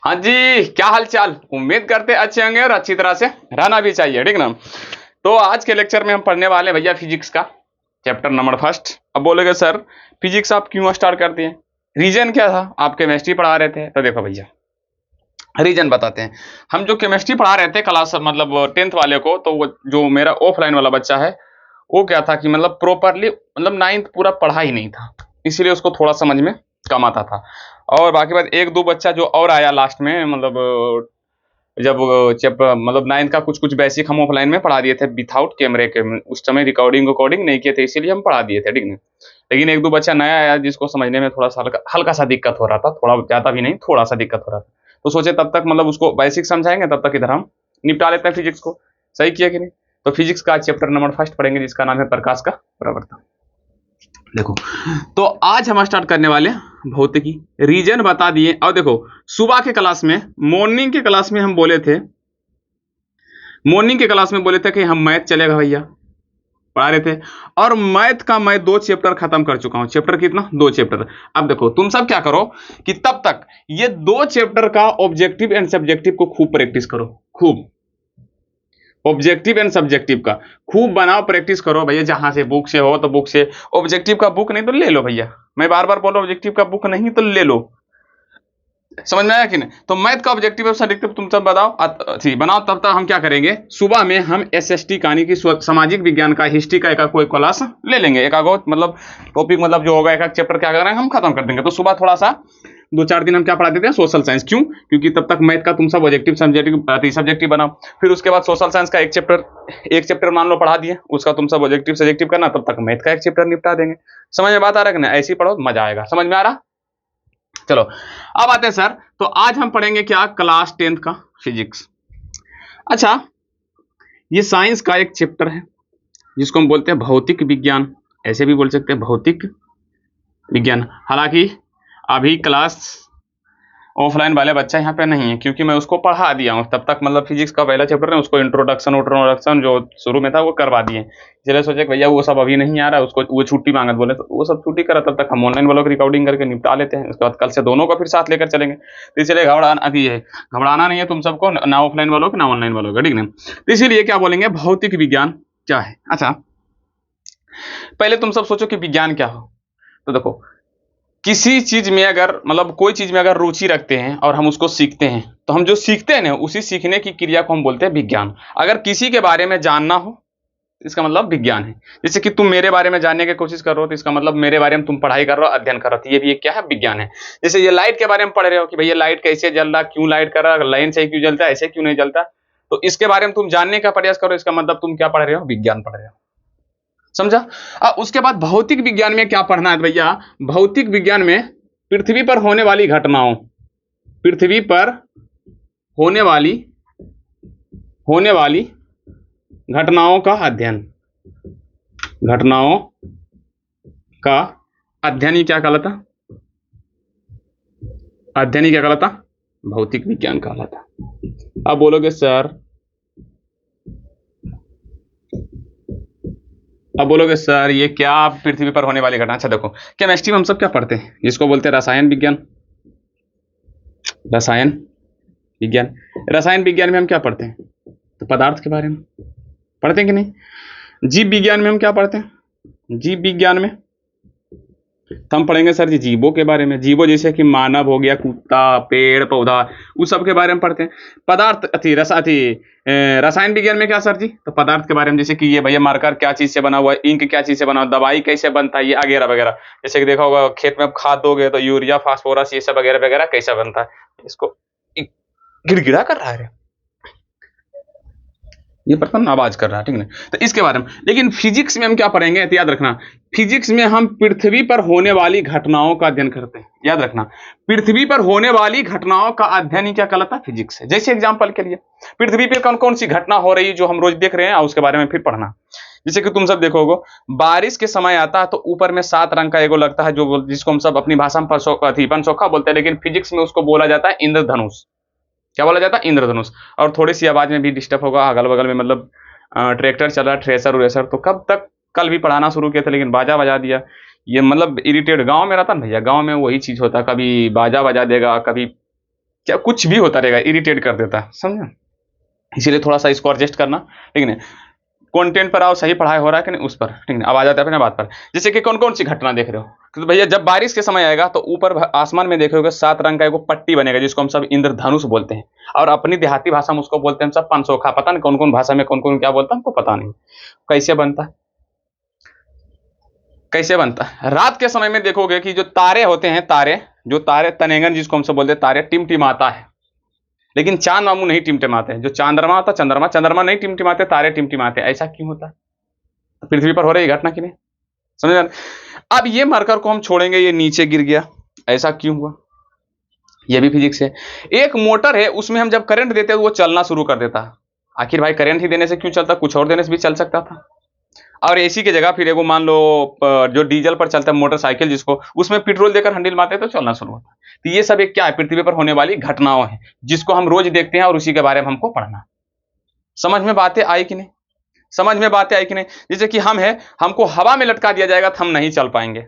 हाँ जी, क्या हाल चाल। उम्मीद करते अच्छे होंगे और अच्छी तरह से रहना भी चाहिए, ठीक ना। तो आज के लेक्चर में हम पढ़ने वाले भैया फिजिक्स का चैप्टर नंबर फर्स्ट। अब बोलोगे सर फिजिक्स आप क्यों स्टार्ट कर दिए, रीजन क्या था? आप केमिस्ट्री पढ़ा रहे थे। तो देखो भैया, रीजन बताते हैं। हम जो केमिस्ट्री पढ़ा रहे थे क्लास मतलब 10th वाले को, तो वो जो मेरा ऑफलाइन वाला बच्चा है, वो क्या था कि मतलब प्रॉपरली मतलब 9th पूरा पढ़ा ही नहीं था, इसीलिए उसको थोड़ा समझ में कम आता था। और बाकी बात एक दो बच्चा जो और आया लास्ट में, मतलब जब जब मतलब 9th का कुछ कुछ बेसिक हम ऑफलाइन में पढ़ा दिए थे विथआउट कैमरे के। उस समय रिकॉर्डिंग नहीं किए थे, इसीलिए हम पढ़ा दिए थे, ठीक है। लेकिन एक दो बच्चा नया आया जिसको समझने में थोड़ा सा हल्का हल्का सा दिक्कत हो रहा था, थोड़ा ज्यादा भी नहीं, थोड़ा सा दिक्कत हो रहा था। तो सोचे तब तक मतलब उसको बेसिक समझाएंगे, तब तक इधर हम निपटा लेते हैं फिजिक्स को। सही किया कि नहीं? तो फिजिक्स का चैप्टर नंबर फर्स्ट पढ़ेंगे जिसका नाम है प्रकाश का प्रवर्तन। देखो, तो आज हम स्टार्ट करने वाले हैं भौतिकी। रीजन बता दिए। और देखो, सुबह के क्लास में, मॉर्निंग के क्लास में हम बोले थे, मॉर्निंग के क्लास में बोले थे कि हम मैथ चलेगा भैया, पढ़ा रहे थे। और मैथ का मैं 2 चैप्टर खत्म कर चुका हूं। चैप्टर कितना? 2 चैप्टर। अब देखो तुम सब क्या करो कि तब तक ये 2 चैप्टर का ऑब्जेक्टिव एंड सब्जेक्टिव को खूब प्रैक्टिस करो, खूब। ऑब्जेक्टिव एंड सब्जेक्टिव का खूब बनाओ, प्रैक्टिस करो भैया। जहां से बुक से हो तो बुक से, ऑब्जेक्टिव का बुक नहीं तो ले लो भैया। मैं बार बार बोल रहा हूं, ऑब्जेक्टिव का बुक नहीं तो ले लो। समझ में आया कि नहीं? तो मैथ का ऑब्जेक्टिव और सब्जेक्टिव तुम सब बताओ, ठीक बनाओ। तब तक हम क्या करेंगे, सुबह में हम एसएसटी कहानी की सामाजिक विज्ञान का, हिस्ट्री का एक कोई क्लास ले लेंगे। एक मतलब टॉपिक मतलब जो होगा, एक चैप्टर क्या करेंगे हम खत्म कर देंगे। तो सुबह थोड़ा सा 2-4 दिन हम क्या पढ़ा देते हैं, सोशल साइंस। क्यों? क्योंकि तब तक मैथ का तुम सब ऑब्जेक्टिव सब्जेक्टिव बनाओ। फिर उसके बाद सोशल साइंस का एक चैप्टर मान लो पढ़ा दिए, उसका तुम सब ऑब्जेक्टिव सब्जेक्टिव करना, तब तक मैथ का एक चैप्टर निपटा देंगे। समझ में बात आ रहा है कि नहीं? ऐसे ही पढ़ो, मजा आएगा। समझ में आ रहा? चलो अब आते हैं सर। तो आज हम पढ़ेंगे क्या, क्लास 10th का फिजिक्स। अच्छा, ये साइंस का एक चैप्टर है जिसको हम बोलते हैं भौतिक विज्ञान, ऐसे भी बोल सकते हैं भौतिक विज्ञान। हालांकि अभी क्लास ऑफलाइन वाले बच्चा यहाँ पे नहीं है, क्योंकि मैं उसको पढ़ा दिया हूँ। तब तक मतलब फिजिक्स का पहला चैप्टर है, उसको इंट्रोडक्शन जो शुरू में था वो करवा दिए। इसलिए सोचे कि भैया वो सब अभी नहीं आ रहा है, उसको वो छुट्टी मांगत बोले, तो वो सब छुट्टी करा। तब तक हम ऑनलाइन वालों की रिकॉर्डिंग करके निपटा लेते हैं। उसके बाद कल से दोनों को फिर साथ लेकर चलेंगे। तो इसलिए घबराना नहीं है तुम सबको, ना ऑफलाइन वालों को ना ऑनलाइन वालों का, ठीक है। तो इसीलिए क्या बोलेंगे, भौतिक विज्ञान क्या है। अच्छा, पहले तुम सब सोचो कि विज्ञान क्या हो। तो देखो, किसी चीज में अगर मतलब कोई चीज में अगर रुचि रखते हैं और हम उसको सीखते हैं, तो हम जो सीखते हैं ना, उसी सीखने की क्रिया को हम बोलते हैं विज्ञान। अगर किसी के बारे में जानना हो, इसका मतलब विज्ञान है। जैसे कि तुम मेरे बारे में जानने की कोशिश कर रहे हो, तो इसका मतलब मेरे बारे में तुम पढ़ाई कर रहे हो, अध्ययन कर रहे हो, तो ये भी एक क्या है, विज्ञान है। जैसे ये लाइट के बारे में पढ़ रहे हो कि भैया लाइट कैसे जल रहा, क्यों लाइट कर रहा, लाइन से क्यों जलता है, ऐसे क्यों नहीं जलता, तो इसके बारे में तुम जानने का प्रयास करो, इसका मतलब तुम क्या पढ़ रहे हो, विज्ञान पढ़ रहे हो। समझा? उसके बाद भौतिक विज्ञान में क्या पढ़ना है भैया, भौतिक विज्ञान में पृथ्वी पर होने वाली घटनाओं, पृथ्वी पर होने वाली होने वाली घटनाओं का अध्ययन, घटनाओं का अध्ययन ही क्या कहलाता, अध्ययन ही क्या कहलाता, भौतिक विज्ञान कहलाता। अब बोलोगे सर, अब बोलोगे सर ये क्या पृथ्वी पर होने वाली घटना। अच्छा देखो, केमिस्ट्री में हम सब क्या पढ़ते हैं, जिसको बोलते हैं रसायन विज्ञान। रसायन विज्ञान, रसायन विज्ञान में हम क्या पढ़ते हैं, तो पदार्थ के बारे में पढ़ते हैं कि नहीं। जीव विज्ञान में हम क्या पढ़ते हैं, जीव विज्ञान में तो हम पढ़ेंगे सर जी जीवों के बारे में। जीवों जैसे कि मानव हो गया, कुत्ता, पेड़ पौधा, उस सब के बारे में पढ़ते हैं। पदार्थ रसायन विज्ञान में क्या सर जी, तो पदार्थ के बारे में, जैसे कि ये भैया मार्कर क्या चीज से बना हुआ है, इंक क्या चीज से बना हुआ, दवाई कैसे बनता है, ये वगैरह वगैरह। जैसे कि देखा होगा खेत में खाद दोगे तो यूरिया फास्फोरस ये सब वगैरह वगैरह कैसा बनता है। इसको गिड़गिड़ा कर रहा है, ये बर्तन आवाज कर रहा है, ठीक है। तो इसके बारे में, लेकिन फिजिक्स में हम क्या पढ़ेंगे, तो याद रखना, फिजिक्स में हम पृथ्वी पर होने वाली घटनाओं का अध्ययन करते हैं। याद रखना, पृथ्वी पर होने वाली घटनाओं का अध्ययन ही क्या कहलाता है, फिजिक्स है। जैसे एग्जांपल के लिए, पृथ्वी पर कौन कौन सी घटना हो रही है जो हम रोज देख रहे हैं, उसके बारे में फिर पढ़ना। जैसे कि तुम सब देखोगे, बारिश के समय आता है तो ऊपर में 7 रंग का एगो लगता है, जो जिसको हम सब अपनी भाषा में पंचोखा बोलते हैं, लेकिन फिजिक्स में उसको बोला जाता है इंद्रधनुष। क्या बोला जाता है, इंद्रधनुष। और थोड़ी सी आवाज में भी डिस्टर्ब होगा, अगल बगल में मतलब ट्रैक्टर चल रहा है, थ्रेसर उरेसर, तो कब तक कल भी पढ़ाना शुरू किया था, लेकिन बाजा बजा दिया। ये मतलब इरिटेट गांव में रहता ना भैया, गांव में वही चीज होता है, कभी बाजा बजा देगा, कभी क्या कुछ भी होता रहेगा, इरिटेट कर देता है, समझे। इसीलिए थोड़ा सा इसको एडजस्ट करना, ठीक है। कंटेंट पर आओ, सही पढ़ाई हो रहा है कि नहीं उस पर, ठीक है। अब आ जाते हैं अपने बात पर, जैसे कि कौन कौन सी घटना देख रहे हो। तो भैया जब बारिश के समय आएगा तो ऊपर आसमान में देखोगे 7 रंग का एक पट्टी बनेगा जिसको हम सब इंद्रधनुष बोलते हैं, और अपनी देहाती भाषा में उसको बोलते हैं हम सब पंचोखा। पता नहीं कौन कौन भाषा में कौन कौन क्या बोलता है, हमको पता नहीं कैसे बनता है। कैसे बनता है, रात के समय में देखोगे कि जो तारे होते हैं, तारे जो तारे तनेंगन जिसको हम सब बोलते हैं, तारे टिमटिमाता है, लेकिन चांद मामू नहीं टिमटिमाते हैं। जो चंद्रमा होता, चंद्रमा नहीं टिमटिमाते, तारे टिमटिमाते। ऐसा क्यों होता है, पृथ्वी पर हो रही घटना की नहीं, समझ। अब ये मरकर को हम छोड़ेंगे, ये नीचे गिर गया, ऐसा क्यों हुआ, ये भी फिजिक्स है। एक मोटर है, उसमें हम जब करंट देते हैं वो चलना शुरू कर देता है। आखिर भाई करंट ही देने से क्यों चलता, कुछ और देने से भी चल सकता था। और एसी की जगह फिर एगो मान लो जो डीजल पर चलता है मोटरसाइकिल, जिसको उसमें पेट्रोल देकर हैंडल मारते हैं तो चलना शुरू होता है। तो ये सब एक क्या है, पृथ्वी पर होने वाली घटनाओं है जिसको हम रोज देखते हैं और उसी के बारे में हमको पढ़ना। समझ में बातें आई कि नहीं, समझ में बातें आई कि नहीं। जैसे कि हम है, हमको हवा में लटका दिया जाएगा तो हम नहीं चल पाएंगे।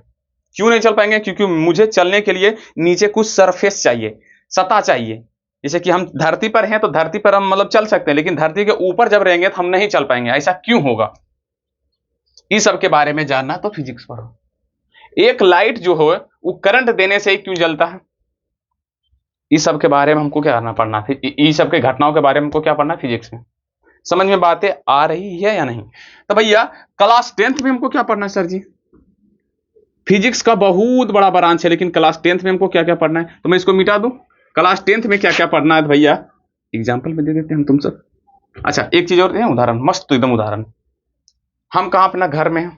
क्यों नहीं चल पाएंगे, क्योंकि मुझे चलने के लिए नीचे कुछ सरफेस चाहिए, सतह चाहिए। जैसे कि हम धरती पर हैं तो धरती पर हम मतलब चल सकते हैं, लेकिन धरती के ऊपर जब रहेंगे तो हम नहीं चल पाएंगे। ऐसा क्यों होगा, इस सब के बारे में जानना तो फिजिक्स पढ़ो। एक लाइट जो हो वो करंट देने से ही क्यों जलता है, इस सब के बारे में हमको क्या करना पढ़ना, इस सब के घटनाओं के बारे में हमको क्या पढ़ना फिजिक्स में। समझ में बातें आ रही है या नहीं। तो भैया क्लास 10th में हमको क्या पढ़ना है सर जी, फिजिक्स का बहुत बड़ा ब्रांच है, लेकिन क्लास 10th में हमको क्या क्या पढ़ना है, तो मैं इसको मिटा दूं। क्लास 10th में क्या क्या पढ़ना है भैया, एग्जाम्पल में दे देते हैं हम तुम सब। अच्छा एक चीज और दें, उदाहरण मस्त, तो एकदम उदाहरण। हम कहाँ, अपना घर में हैं,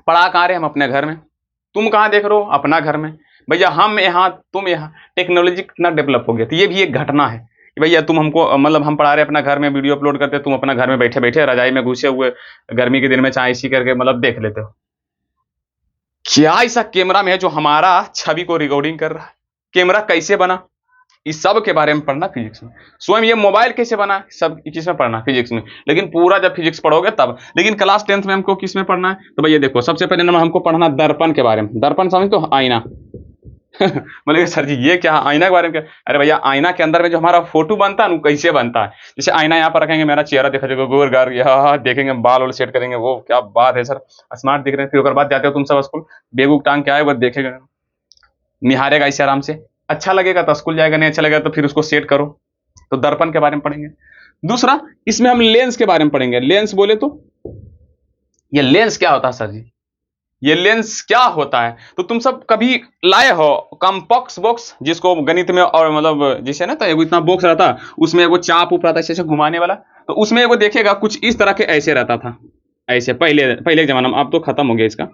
पढ़ा कहाँ रहे हम, अपने घर में। तुम कहाँ देख रहे हो, अपना घर में। भैया हम यहाँ, तुम यहाँ, टेक्नोलॉजी कितना डेवलप हो गया, तो ये भी एक घटना है कि भैया तुम हमको मतलब हम पढ़ा रहे अपना घर में, वीडियो अपलोड करते, तुम अपना घर में बैठे बैठे रजाई में घुसे हुए गर्मी के दिन में चाय इसी करके मतलब देख लेते हो। क्या ऐसा कैमरा में है जो हमारा छवि को रिकॉर्डिंग कर रहा है, कैमरा कैसे बना, इस सब के बारे में पढ़ना फिजिक्स में। स्वयं ये मोबाइल कैसे बना, सब किस में पढ़ना फिजिक्स में। लेकिन पूरा जब फिजिक्स पढ़ोगे तब। लेकिन क्लास 10th में हमको किस में पढ़ना है, तो भैया देखो सबसे पहले नंबर हमको पढ़ना दर्पण के बारे में। दर्पण समझ तो, आईना बोले सर जी ये क्या, आईना के बारे में क्या। अरे भैया आईना के अंदर में जो हमारा फोटो बनता है ना, कैसे बनता है। जैसे आईना यहाँ पर रखेंगे, मेरा चेहरा देखा जाएगा गोर गार, यहाँ देखेंगे बाल वाल सेट करेंगे, वो क्या बात है सर, स्मार्ट दिख रहे हैं। फिर उसके बाद जाते हो तुम सब स्कूल, बेगूक टांग के आए, वो देखेगा निहारेगा इसे आराम से, अच्छा लगेगा तो स्कूल जाएगा, नहीं अच्छा लगेगा तो फिर उसको सेट करो। तो दर्पण के बारे में पढ़ेंगे। दूसरा इसमें हम लेंस के बारे में पढ़ेंगे। लेंस बोले तो ये लेंस क्या होता है सर जी, ये लेंस क्या होता है। तो तुम सब कभी लाए हो कॉम्पॉक्स बॉक्स, जिसको गणित में और मतलब जैसे ना, तो एगो इतना बॉक्स रहता है, उसमें एगो चाप ऊपर रहता है ऐसे घुमाने वाला। तो उसमें एगो देखेगा कुछ इस तरह के ऐसे रहता था, ऐसे पहले पहले के जमाना में, अब तो खत्म हो गया इसका।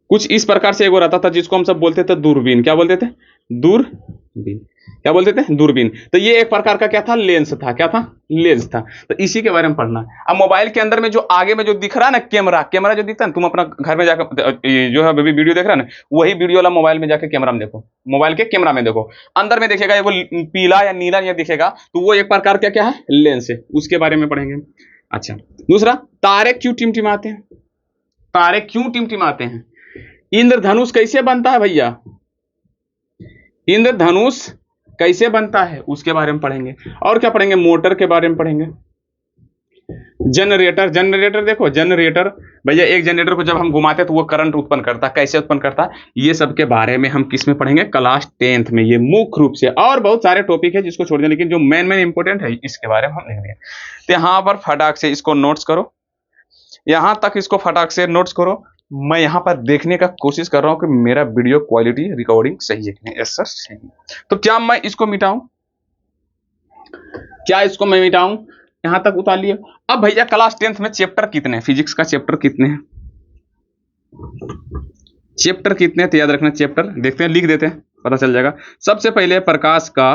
कुछ इस प्रकार से एगो रहता था जिसको हम सब बोलते थे दूरबीन। क्या बोलते थे, दूरबीन। क्या बोलते थे, दूरबीन। तो ये एक प्रकार का क्या था, लेंस था। क्या था, लेंस था। तो इसी के बारे में पढ़ना है। अब मोबाइल के अंदर में जो आगे में जो दिख रहा है ना, कैमरा, कैमरा जो दिखता है ना, तुम अपना घर में जाकर जो है अभी वीडियो देख रहा है ना, वही वीडियो वाला मोबाइल में जाकर कैमरा में देखो, मोबाइल के कैमरा में देखो, अंदर में देखेगा वो पीला या नीला या दिखेगा, तो वो एक प्रकार का क्या है, लेंस है। उसके बारे में पढ़ेंगे। अच्छा दूसरा, तारे क्यों टिमटिमाते हैं, तारे क्यों टिमटिमाते हैं। इंद्रधनुष कैसे बनता है भैया, इंद्रधनुष कैसे बनता है उसके बारे में पढ़ेंगे। और क्या पढ़ेंगे, मोटर के बारे में पढ़ेंगे। जनरेटर, जनरेटर देखो, जनरेटर भैया एक जनरेटर को जब हम घुमाते तो वो करंट उत्पन्न करता, कैसे उत्पन्न करता, ये सब के बारे में हम किस में पढ़ेंगे, क्लास 10th में। ये मुख्य रूप से, और बहुत सारे टॉपिक है जिसको छोड़ दें, लेकिन जो मेन इंपॉर्टेंट है इसके बारे में हम लिख देंगे। तो यहाँ पर फटाक से इसको नोट्स करो, यहां तक इसको फटाक से नोट्स करो। मैं यहां पर देखने का कोशिश कर रहा हूं कि मेरा वीडियो क्वालिटी रिकॉर्डिंग सही है कि नहीं। यस सर सही। तो क्या मैं इसको मिटाऊं, क्या इसको मैं मिटाऊं, यहां तक उतार लिया। अब भैया क्लास 10th में चैप्टर कितने हैं, फिजिक्स का चैप्टर कितने हैं, चैप्टर कितने हैं, तो याद रखना चैप्टर देखते हैं, लिख देते हैं, पता चल जाएगा। सबसे पहले प्रकाश का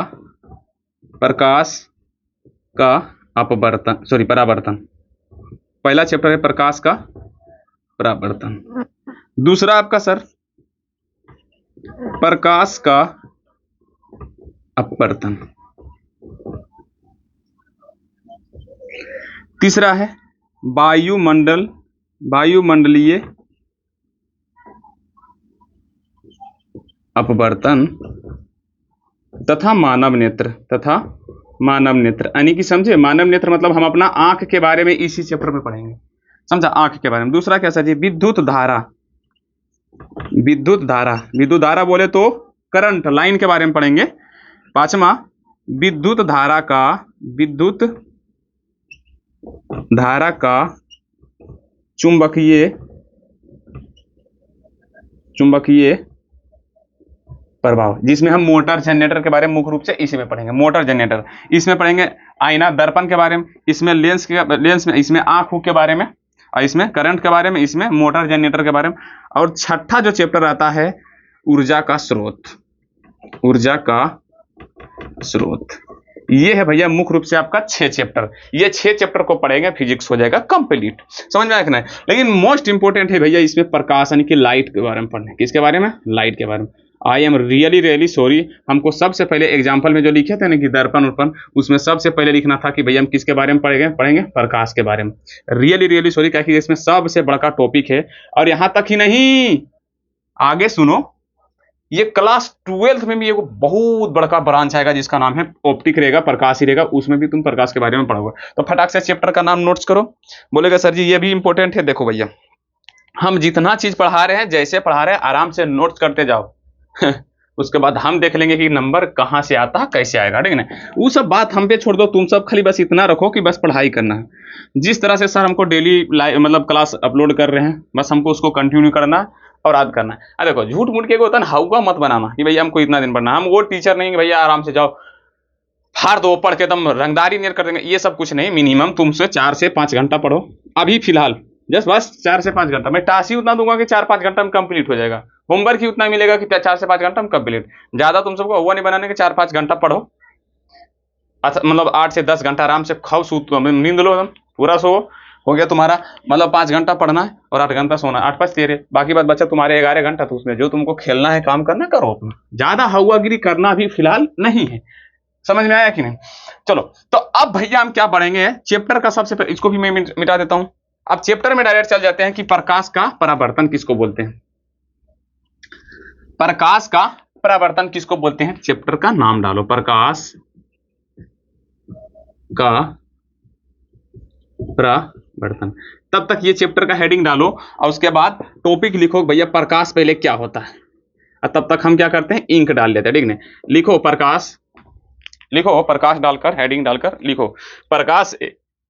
अपवर्तन, सॉरी परावर्तन। पहला चैप्टर है प्रकाश का परावर्तन। दूसरा आपका सर प्रकाश का अपवर्तन। तीसरा है वायुमंडलीय अपवर्तन। तथा मानव नेत्र, तथा मानव नेत्र, यानी कि समझे मानव नेत्र मतलब हम अपना आंख के बारे में इसी चैप्टर में पढ़ेंगे, समझा, आंख के बारे में। दूसरा क्या सर जी, विद्युत धारा, विद्युत धारा, विद्युत धारा बोले तो करंट लाइन के बारे में पढ़ेंगे। पांचवा विद्युत धारा का, विद्युत धारा का चुंबकीय, चुंबकीय प्रभाव, जिसमें हम मोटर जनरेटर के बारे में मुख्य रूप से इसी में पढ़ेंगे। मोटर जनरेटर, इसमें पढ़ेंगे आईना दर्पण के बारे में, इसमें लेंस में, इसमें आंख के बारे में, और इसमें करंट के बारे में, इसमें मोटर जनरेटर के बारे में। और छठा जो चैप्टर आता है ऊर्जा का स्रोत, ऊर्जा का स्रोत। ये है भैया मुख्य रूप से आपका 6 चैप्टर। ये 6 चैप्टर को पढ़ेंगे, फिजिक्स हो जाएगा कंप्लीट। समझ में आया कि नहीं? लेकिन मोस्ट इंपोर्टेंट है भैया इसमें प्रकाश यानी कि लाइट के बारे में पढ़ना है। किसके बारे में? लाइट के बारे में। आई एम रियली सॉरी, हमको सबसे पहले एग्जाम्पल में जो लिखे थे ना कि दर्पण उर्पण, उसमें सबसे पहले लिखना था कि भैया हम किसके बारे में पढ़ेंगे प्रकाश के बारे में। रियली सॉरी, क्या कि इसमें सबसे बड़ा टॉपिक है। और यहां तक ही नहीं, आगे सुनो, ये क्लास 12th में भी एक बहुत बड़ा ब्रांच आएगा जिसका नाम है ऑप्टिक रहेगा, प्रकाश ही रहेगा, उसमें भी तुम प्रकाश के बारे में पढ़ोगे। तो फटाक से चैप्टर का नाम नोट्स करो। बोलेगा सर जी ये भी इंपॉर्टेंट है। देखो भैया, हम जितना चीज पढ़ा रहे हैं, जैसे पढ़ा रहे हैं, आराम से नोट्स करते जाओ उसके बाद हम देख लेंगे कि नंबर कहां से आता है, कैसे आएगा, ठीक है ना? वो सब बात हम पे छोड़ दो, तुम सब खाली बस इतना रखो कि बस पढ़ाई करना है। जिस तरह से सर हमको डेली मतलब क्लास अपलोड कर रहे हैं, बस हमको उसको कंटिन्यू करना है और याद करना है। अब देखो, झूठ मूठ के होता है ना, हाउका मत बनाना कि भैया हमको इतना दिन पढ़ना। हम वो टीचर नहीं कि भैया आराम से जाओ फाड़ दो, पढ़ के एकदम रंगदारी नहीं कर देंगे, ये सब कुछ नहीं। मिनिमम तुमसे 4 से 5 घंटा पढ़ो अभी फिलहाल, जस्ट बस 4 से 5 घंटा। मैं टास्क ही उतना दूंगा कि 4-5 घंटा में कंप्लीट हो जाएगा। होमवर्क ही उतना मिलेगा कि 4 से 5 घंटा में कंप्लीट। ज्यादा तुम सबको हुआ नहीं बनाने के, 4-5 घंटा पढ़ो, अच्छा मतलब 8 से 10 घंटा आराम से खाओ, नींद लो, एकदम पूरा सो, हो गया तुम्हारा। मतलब 5 घंटा पढ़ना है और 8 घंटा सोना, 8-5 13, बाकी बात बच्चा तुम्हारे 11 घंटा। तो उसमें जो तुमको खेलना है, काम करना, करो अपना, ज्यादा हवागिरी करना भी फिलहाल नहीं है। समझ में आया कि नहीं? चलो, तो अब भैया हम क्या पढ़ेंगे चैप्टर का सबसे पहले, इसको भी मैं मिटा देता हूं। अब चैप्टर में डायरेक्ट चल जाते हैं कि प्रकाश का परावर्तन किसको बोलते हैं। प्रकाश का परावर्तन किसको बोलते हैं? चैप्टर का नाम डालो, प्रकाश का परावर्तन। तब तक ये चैप्टर का हेडिंग डालो और उसके बाद टॉपिक लिखो भैया प्रकाश पहले क्या होता है। और तब तक हम क्या करते हैं, इंक डाल लेते हैं, ठीक है? लिखो प्रकाश, लिखो प्रकाश डालकर, हेडिंग डालकर लिखो प्रकाश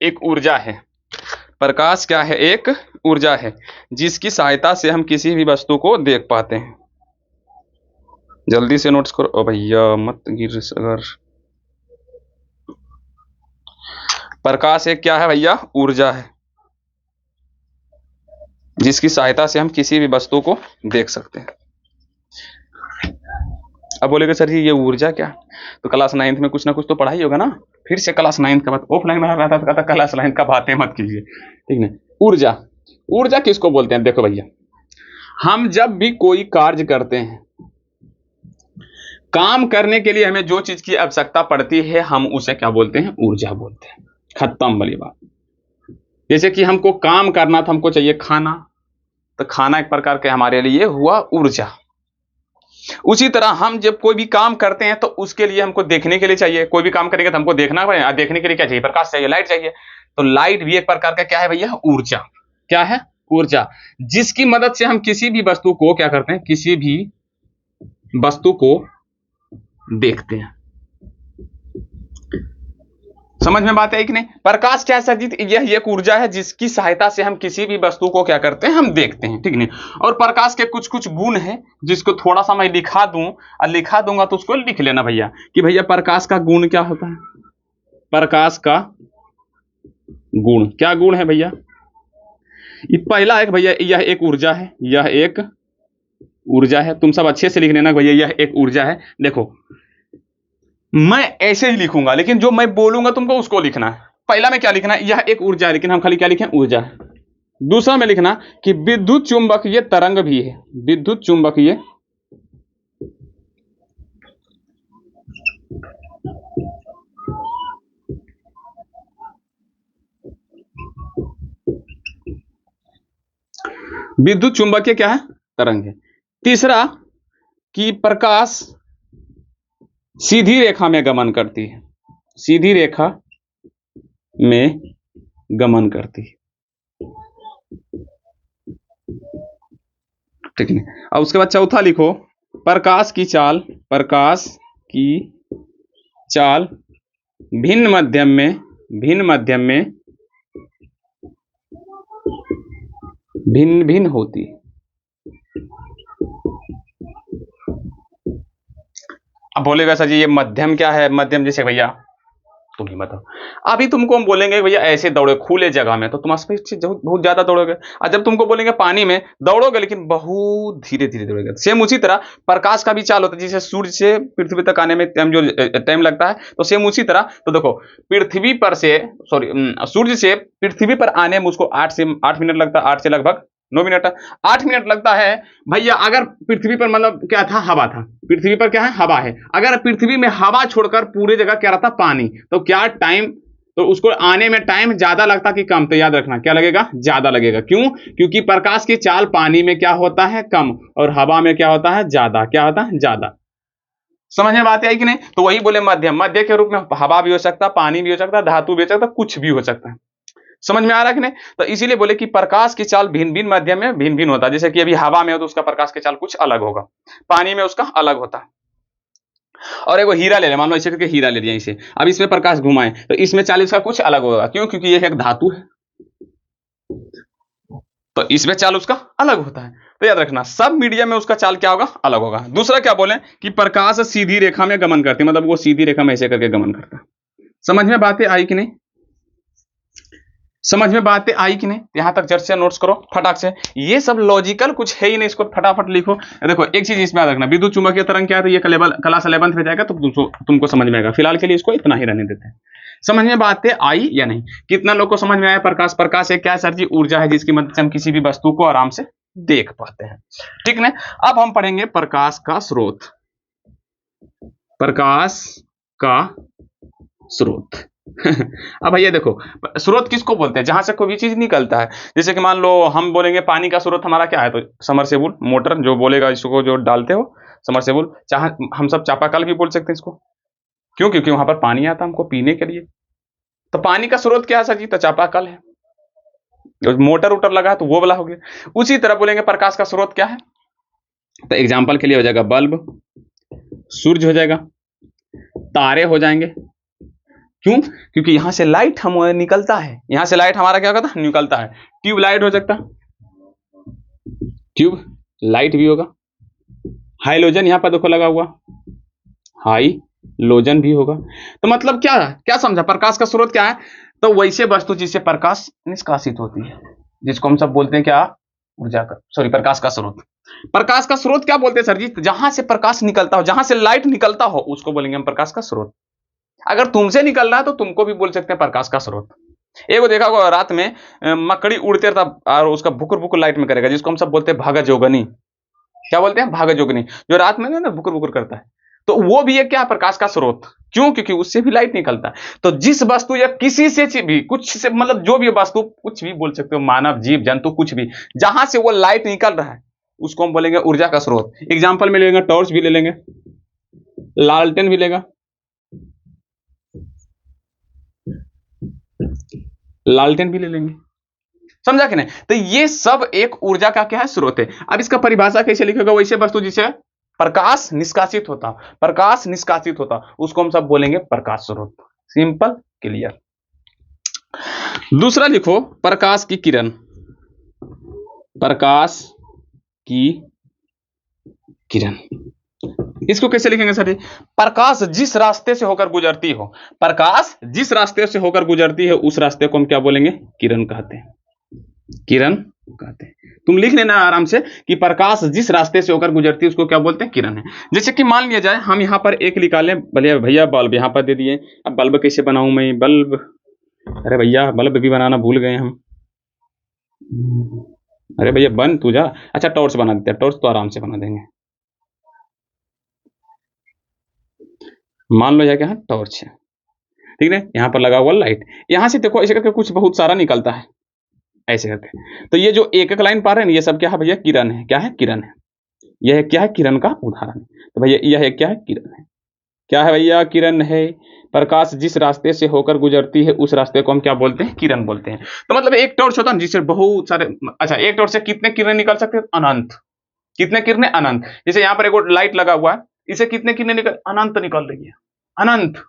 एक ऊर्जा है। प्रकाश क्या है? एक ऊर्जा है जिसकी सहायता से हम किसी भी वस्तु को देख पाते हैं। जल्दी से नोट्स करो। ओ भैया मत गिर, अगर प्रकाश एक क्या है भैया? ऊर्जा है जिसकी सहायता से हम किसी भी वस्तु को देख सकते हैं। अब बोलेगा सर जी ये ऊर्जा क्या? तो क्लास 9th में कुछ ना कुछ तो पढ़ाई होगा ना। फिर से क्लास 9th का बात ऑफलाइन में रहा था, कहता क्लास 9th का बातें मत कीजिए, ठीक है? ऊर्जा, ऊर्जा किसको बोलते हैं? देखो भैया, हम जब भी कोई कार्य करते हैं, काम करने के लिए हमें जो चीज की आवश्यकता पड़ती है, हम उसे क्या बोलते हैं? ऊर्जा बोलते हैं। खत्म वाली बात। जैसे कि हमको काम करना था, हमको चाहिए खाना, तो खाना एक प्रकार के हमारे लिए हुआ ऊर्जा। उसी तरह हम जब कोई भी काम करते हैं तो उसके लिए हमको देखने के लिए चाहिए, कोई भी काम करेंगे तो हमको देखना पड़ेगा, देखने के लिए क्या चाहिए? प्रकाश चाहिए, लाइट चाहिए। तो लाइट भी एक प्रकार का क्या है भैया? ऊर्जा। क्या है? ऊर्जा, जिसकी मदद से हम किसी भी वस्तु को क्या करते हैं? किसी भी वस्तु को देखते हैं। समझ में बात है कि नहीं? प्रकाश क्या है सर जी? यह एक ऊर्जा है जिसकी सहायता से हम किसी भी वस्तु को क्या करते हैं? हम देखते हैं, ठीक नहीं? और प्रकाश के कुछ कुछ गुण हैं जिसको थोड़ा सा मैं लिखा दूं, और लिखा दूंगा तो उसको लिख लेना भैया कि भैया प्रकाश का गुण क्या होता है। प्रकाश का गुण, क्या गुण है भैया? ये पहला एक भैया, यह एक ऊर्जा है, यह एक ऊर्जा है। तुम सब अच्छे से लिख लेना भैया, यह एक ऊर्जा है। देखो मैं ऐसे ही लिखूंगा, लेकिन जो मैं बोलूंगा तुमको उसको लिखना है। पहला में क्या लिखना है? यह एक ऊर्जा है, लेकिन हम खाली क्या लिखें? ऊर्जा है। दूसरा में लिखना कि विद्युत चुंबकीय तरंग भी है। विद्युत चुंबकीय विद्युत चुंबकीय क्या है? तरंग है। तीसरा कि प्रकाश सीधी रेखा में गमन करती है, सीधी रेखा में गमन करती है, ठीक है। अब उसके बाद चौथा लिखो, प्रकाश की चाल, प्रकाश की चाल भिन्न मध्यम में, भिन्न मध्यम में भिन्न भिन्न होती है। अब बोलेगा सर जी ये मध्यम क्या है? मध्यम जैसे भैया तुम ही बताओ। अभी तुमको हम बोलेंगे भैया ऐसे दौड़े खुले जगह में तो तुम स्पीड से बहुत ज्यादा दौड़ोगे, और जब तुमको बोलेंगे पानी में दौड़ोगे लेकिन बहुत धीरे धीरे दौड़ोगे। सेम उसी तरह प्रकाश का भी चाल होता है, जैसे सूर्य से पृथ्वी तक आने में टाइम लगता है, तो सेम उसी तरह। तो देखो पृथ्वी पर से सूर्य से पृथ्वी पर आने में उसको 8 मिनट लगता है, 8 से लगभग 9 मिनट, 8 मिनट लगता है भैया। अगर पृथ्वी पर मतलब क्या था? हवा था। पृथ्वी पर क्या है? हवा है। अगर पृथ्वी में हवा छोड़कर पूरी जगह क्या रहता? पानी, तो क्या टाइम, तो उसको आने में टाइम ज्यादा लगता कि कम? तो याद रखना क्या लगेगा? ज्यादा लगेगा। क्यों? क्योंकि प्रकाश की चाल पानी में क्या होता है? कम, और हवा में क्या होता है? ज्यादा। क्या होता है? ज्यादा। समझ में बात आई कि नहीं? तो वही बोले मध्यम, मध्य के रूप में हवा भी हो सकता, पानी भी हो सकता, धातु भी हो सकता, कुछ भी हो सकता है। समझ में आ रहा है कि नहीं? तो इसीलिए बोले कि प्रकाश की चाल भिन्न भिन्न माध्यम में भिन्न भिन्न होता है। जैसे कि अभी हवा में हो तो उसका प्रकाश की चाल कुछ अलग होगा, पानी में उसका अलग होता है। और एक हीरा ले ले, मान लो ऐसे करके हीरा ले लिया इसे, अब इसमें प्रकाश घुमाए तो इसमें चाल इसका कुछ अलग होगा। क्यों? क्योंकि ये एक धातु है, तो इसमें चाल उसका अलग होता है। तो याद रखना सब मीडियम में उसका चाल क्या होगा? अलग होगा। दूसरा क्या बोले कि प्रकाश सीधी रेखा में गमन करती है, मतलब वो सीधी रेखा में ऐसे करके गमन करता है। समझ में बातें आई कि नहीं? समझ में बातें आई कि नहीं? यहां तक जट से नोट्स करो फटाक से। ये सब लॉजिकल कुछ है ही नहीं, इसको फटाफट लिखो। देखो एक चीज इसमें याद रखना, विद्युत चुंबकीय तरंग क्या है, तो ये क्लास 11th में जाएगा तो तुमको समझ में आएगा। फिलहाल के लिए इसको इतना ही रहने देते हैं। समझ में बातें आई या नहीं? कितना लोग को समझ में आया? प्रकाश, प्रकाश एक क्या है सर जी? ऊर्जा है जिसकी मदद से हम किसी भी वस्तु को आराम से देख पाते हैं, ठीक ना। अब हम पढ़ेंगे प्रकाश का स्रोत। प्रकाश का स्रोत अब भैया देखो स्रोत किसको बोलते हैं? जहां से कोई भी चीज निकलता है। जैसे कि मान लो हम बोलेंगे पानी का स्रोत हमारा क्या है, तो समरसेबुल मोटर, जो बोलेगा इसको जो डालते हो समरसेबुल, चाहे हम सब चापाकल भी बोल सकते हैं इसको। क्यों? क्योंकि वहां पर पानी आता है हमको पीने के लिए। तो पानी का स्रोत क्या है सर जी? तो चापाकल है। मोटर उटर लगा तो वो वाला हो गया। उसी तरह बोलेंगे प्रकाश का स्रोत क्या है, तो एग्जाम्पल के लिए हो जाएगा बल्ब, सूर्य हो जाएगा, तारे हो जाएंगे। क्यों? क्योंकि यहां से लाइट हम निकलता है, यहां से लाइट हमारा क्या होता है? निकलता है। ट्यूब लाइट हो सकता, ट्यूब लाइट भी होगा। हाइलोजन यहां पर देखो लगा हुआ, हाइलोजन भी होगा। तो मतलब क्या क्या समझा? प्रकाश का स्रोत क्या है? तो वैसे वस्तु जिससे प्रकाश निष्कासित होती है, जिसको हम सब बोलते हैं क्या? ऊर्जा का, सॉरी प्रकाश का स्रोत। प्रकाश का स्रोत क्या बोलते हैं सर जी? जहां से प्रकाश निकलता हो, जहां से लाइट निकलता हो, उसको बोलेंगे हम प्रकाश का स्रोत। अगर तुमसे निकल रहा है तो तुमको भी बोल सकते हैं प्रकाश का स्रोत। एगो देखा होगा रात में मकड़ी उड़ते रहता और उसका भुकुर भुकुर लाइट में करेगा, जिसको हम सब बोलते हैं भागजोगनी। क्या बोलते हैं? भागजोगनी, जो रात में ना भुकुर भुकुर करता है। तो वो भी एक क्या? प्रकाश का स्रोत। क्यों? क्योंकि उससे भी लाइट निकलता है। तो जिस वस्तु या किसी से भी कुछ से मतलब जो भी वस्तु, कुछ भी बोल सकते हो, मानव जीव जंतु कुछ भी, जहां से वो लाइट निकल रहा है उसको हम बोलेंगे ऊर्जा का स्रोत। एग्जाम्पल में लेंगे टॉर्च भी ले लेंगे, लालटेन भी लेगा, लालटेन भी ले लेंगे। समझा कि नहीं? तो ये सब एक ऊर्जा का क्या है? स्रोत है। अब इसका परिभाषा कैसे लिखेगा? वैसे वस्तु जिसे प्रकाश निष्कासित होता, प्रकाश निष्कासित होता, उसको हम सब बोलेंगे प्रकाश स्रोत। Simple clear. दूसरा लिखो प्रकाश की किरण। प्रकाश की किरण इसको कैसे लिखेंगे सर? प्रकाश जिस रास्ते से होकर गुजरती हो, प्रकाश जिस रास्ते से होकर गुजरती है उस रास्ते को हम क्या बोलेंगे? किरण कहते हैं, किरण कहते हैं। तुम लिख लेना आराम से कि प्रकाश जिस रास्ते से होकर गुजरती है उसको क्या बोलते हैं? किरण है। जैसे कि मान लिया जाए हम यहाँ पर एक निकालें, भले भैया बल्ब यहाँ पर दे दिए, अब बल्ब कैसे बनाऊं मैं? बल्ब, अरे भैया बल्ब भी बनाना भूल गए हम। अरे भैया बन तू जा। अच्छा टॉर्च बना देते हैं, टॉर्च तो आराम से बना देंगे। मान लो जाके हाँ टॉर्च है, ठीक है, यहाँ पर लगा हुआ लाइट, यहाँ से देखो ऐसे करके कुछ बहुत सारा निकलता है ऐसे करके। तो ये जो एक एक लाइन पा रहे हैं ये सब क्या है भैया? किरण है। क्या है? किरण है। यह क्या है? किरण का उदाहरण है। तो भैया यह क्या है? किरण है। क्या है भैया? किरण है। प्रकाश जिस रास्ते से होकर गुजरती है उस रास्ते को हम क्या बोलते हैं? किरण बोलते हैं। तो मतलब एक टॉर्च होता है जिससे बहुत सारे, अच्छा एक टॉर्च से कितने किरणें निकल सकते हैं? अनंत। कितने किरणें? अनंत। जैसे यहाँ पर एक लाइट लगा हुआ है, इसे कितने किरणें निकल, अनंत निकल रही है, अनंत।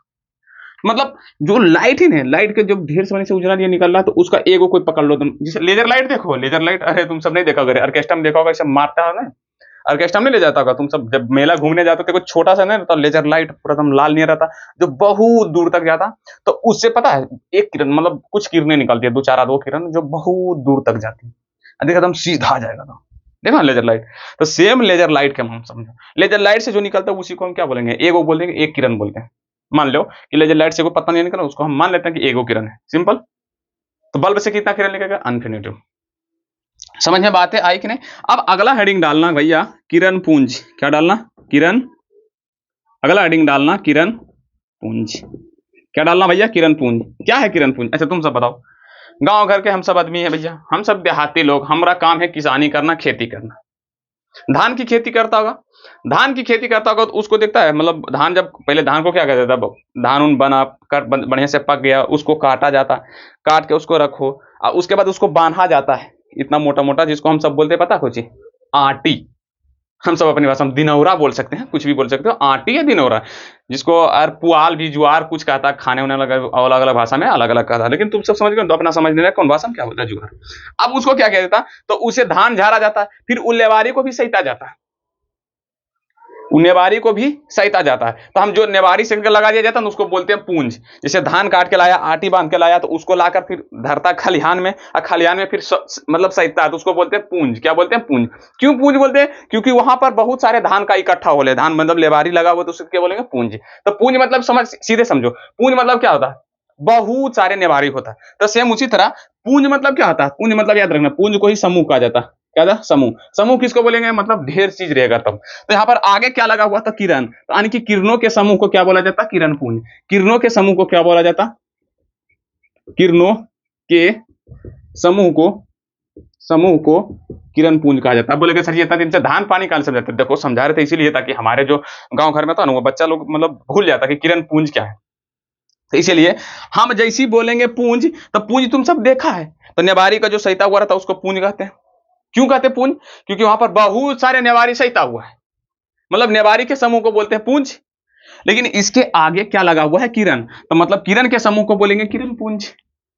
मतलब जो लाइट ही है, लाइट के जब ढेर सारे से उजला ये निकल रहा है तो उसका एगो कोई पकड़ लो तुम, जैसे लेजर लाइट देखो, लेजर लाइट, अरे तुम सब नहीं देखा होगा, ऑर्केस्ट्रा में देखा होगा, सब मारता है ना, ऑर्केस्ट्रा में ले जाता होगा, तुम सब जब मेला घूमने जाते थे, कुछ छोटा सा ना तो लेजर लाइट पूरा एकदम लाल नहीं रहता, जो बहुत दूर तक जाता, तो उससे पता है एक किरण मतलब कुछ किरणें निकलती है, दो चार दो किरण जो बहुत दूर तक जाती है, देखा एकदम सीधा आ जाएगा तो देखा लेजर लाइट। तो सेम लेजर लाइट के हम समझो, लेजर लाइट से जो निकलता है उसी को हम क्या बोलेंगे? एगो बोल देंगे, एक किरण बोलते हैं। मान लो कि लेजर लाइट से कोई पता नहीं निकला, उसको हम मान लेते हैं कि एगो किरण है, सिंपल। तो बल्ब से कितना किरण निकलेगा? अनफिनिटिव। समझ में बातें आई कि नहीं? अब अगला हेडिंग डालना भैया किरण पुंज। क्या डालना? किरण। अगला हेडिंग डालना किरण पुंज। क्या डालना भैया? किरण पुंज। क्या है किरण पुंज? अच्छा तुम सब बताओ। गांव घर के हम सब आदमी है भैया, हम सब देहाती लोग, हमारा काम है किसानी करना, खेती करना। धान की खेती करता होगा, धान की खेती करता होगा तो उसको देखता है, मतलब धान जब पहले धान को क्या कहते थे, धान उन बना कर बढ़िया से पक गया, उसको काटा जाता, काट के उसको रखो, और उसके बाद उसको बांधा जाता है इतना मोटा मोटा, जिसको हम सब बोलते हैं पता कुछ? आटी। हम सब अपनी भाषा में दिनौरा बोल सकते हैं, कुछ भी बोल सकते हो, आटी या दिनौरा, जिसको और पुआल भी जुआर कुछ कहता है, खाने उन्हें अलग अलग भाषा में अलग अलग कहता है, लेकिन तुम सब समझ गए तो अपना समझ लेना कौन भाषा में क्या बोलता है जुआर। अब उसको क्या कह देता, तो उसे धान झाड़ा जाता है, फिर उल्लेवारी को भी सहीता जाता है, नेवारी को भी सहीता जाता है, तो हम जो नेवारी से लगा दिया जाता है उसको बोलते हैं पूंज। जैसे धान काट के लाया, आटी बांध के लाया, तो उसको लाकर फिर धरता खलिहान में, और खलिहान में फिर मतलब सहीता है, तो उसको बोलते हैं पूंज। क्या बोलते हैं? पूंज। क्यों पूंज बोलते हैं? क्योंकि वहां पर बहुत सारे धान का इकट्ठा हो ले, धान मतलब लेवारी लगा हुआ, तो उसको क्या बोलेंगे? पूंज। तो पूंज मतलब समझ, सीधे समझो, पूंज मतलब क्या होता है? बहुत सारे नेवारी होता है। तो सेम उसी तरह पूंज मतलब क्या होता है? पूंज मतलब याद रखना, पूंज को ही समूह कहा जाता है। क्या था? समूह। समूह किसको बोलेंगे? मतलब ढेर चीज रहेगा तब। तो यहाँ पर आगे क्या लगा हुआ था? किरण। तो यानी कि किरणों के समूह को क्या बोला जाता? किरण पुंज। किरणों के समूह को क्या बोला जाता? किरणों के समूह को किरण पुंज कहा जाता है। बोलेगा सर ये इतना दिन से धान पानी कहां से समझाते? देखो समझा रहे थे इसीलिए, ताकि हमारे जो गांव घर में था ना, वो बच्चा लोग मतलब भूल जाता कि किरण पुंज क्या है। तो इसीलिए हम जैसी बोलेंगे पूंज, तो पूंज तुम सब देखा है, तो नेवारी का जो सहिता हुआ रहता उसको पूंज कहते हैं। क्यों कहते हैं पूंज? क्योंकि वहां पर बहुत सारे नेवारी सहिता हुआ है, मतलब नेवारी के समूह को बोलते हैं पूंज। लेकिन इसके आगे क्या लगा हुआ है? किरण। तो मतलब किरण के समूह को बोलेंगे किरण पुंज।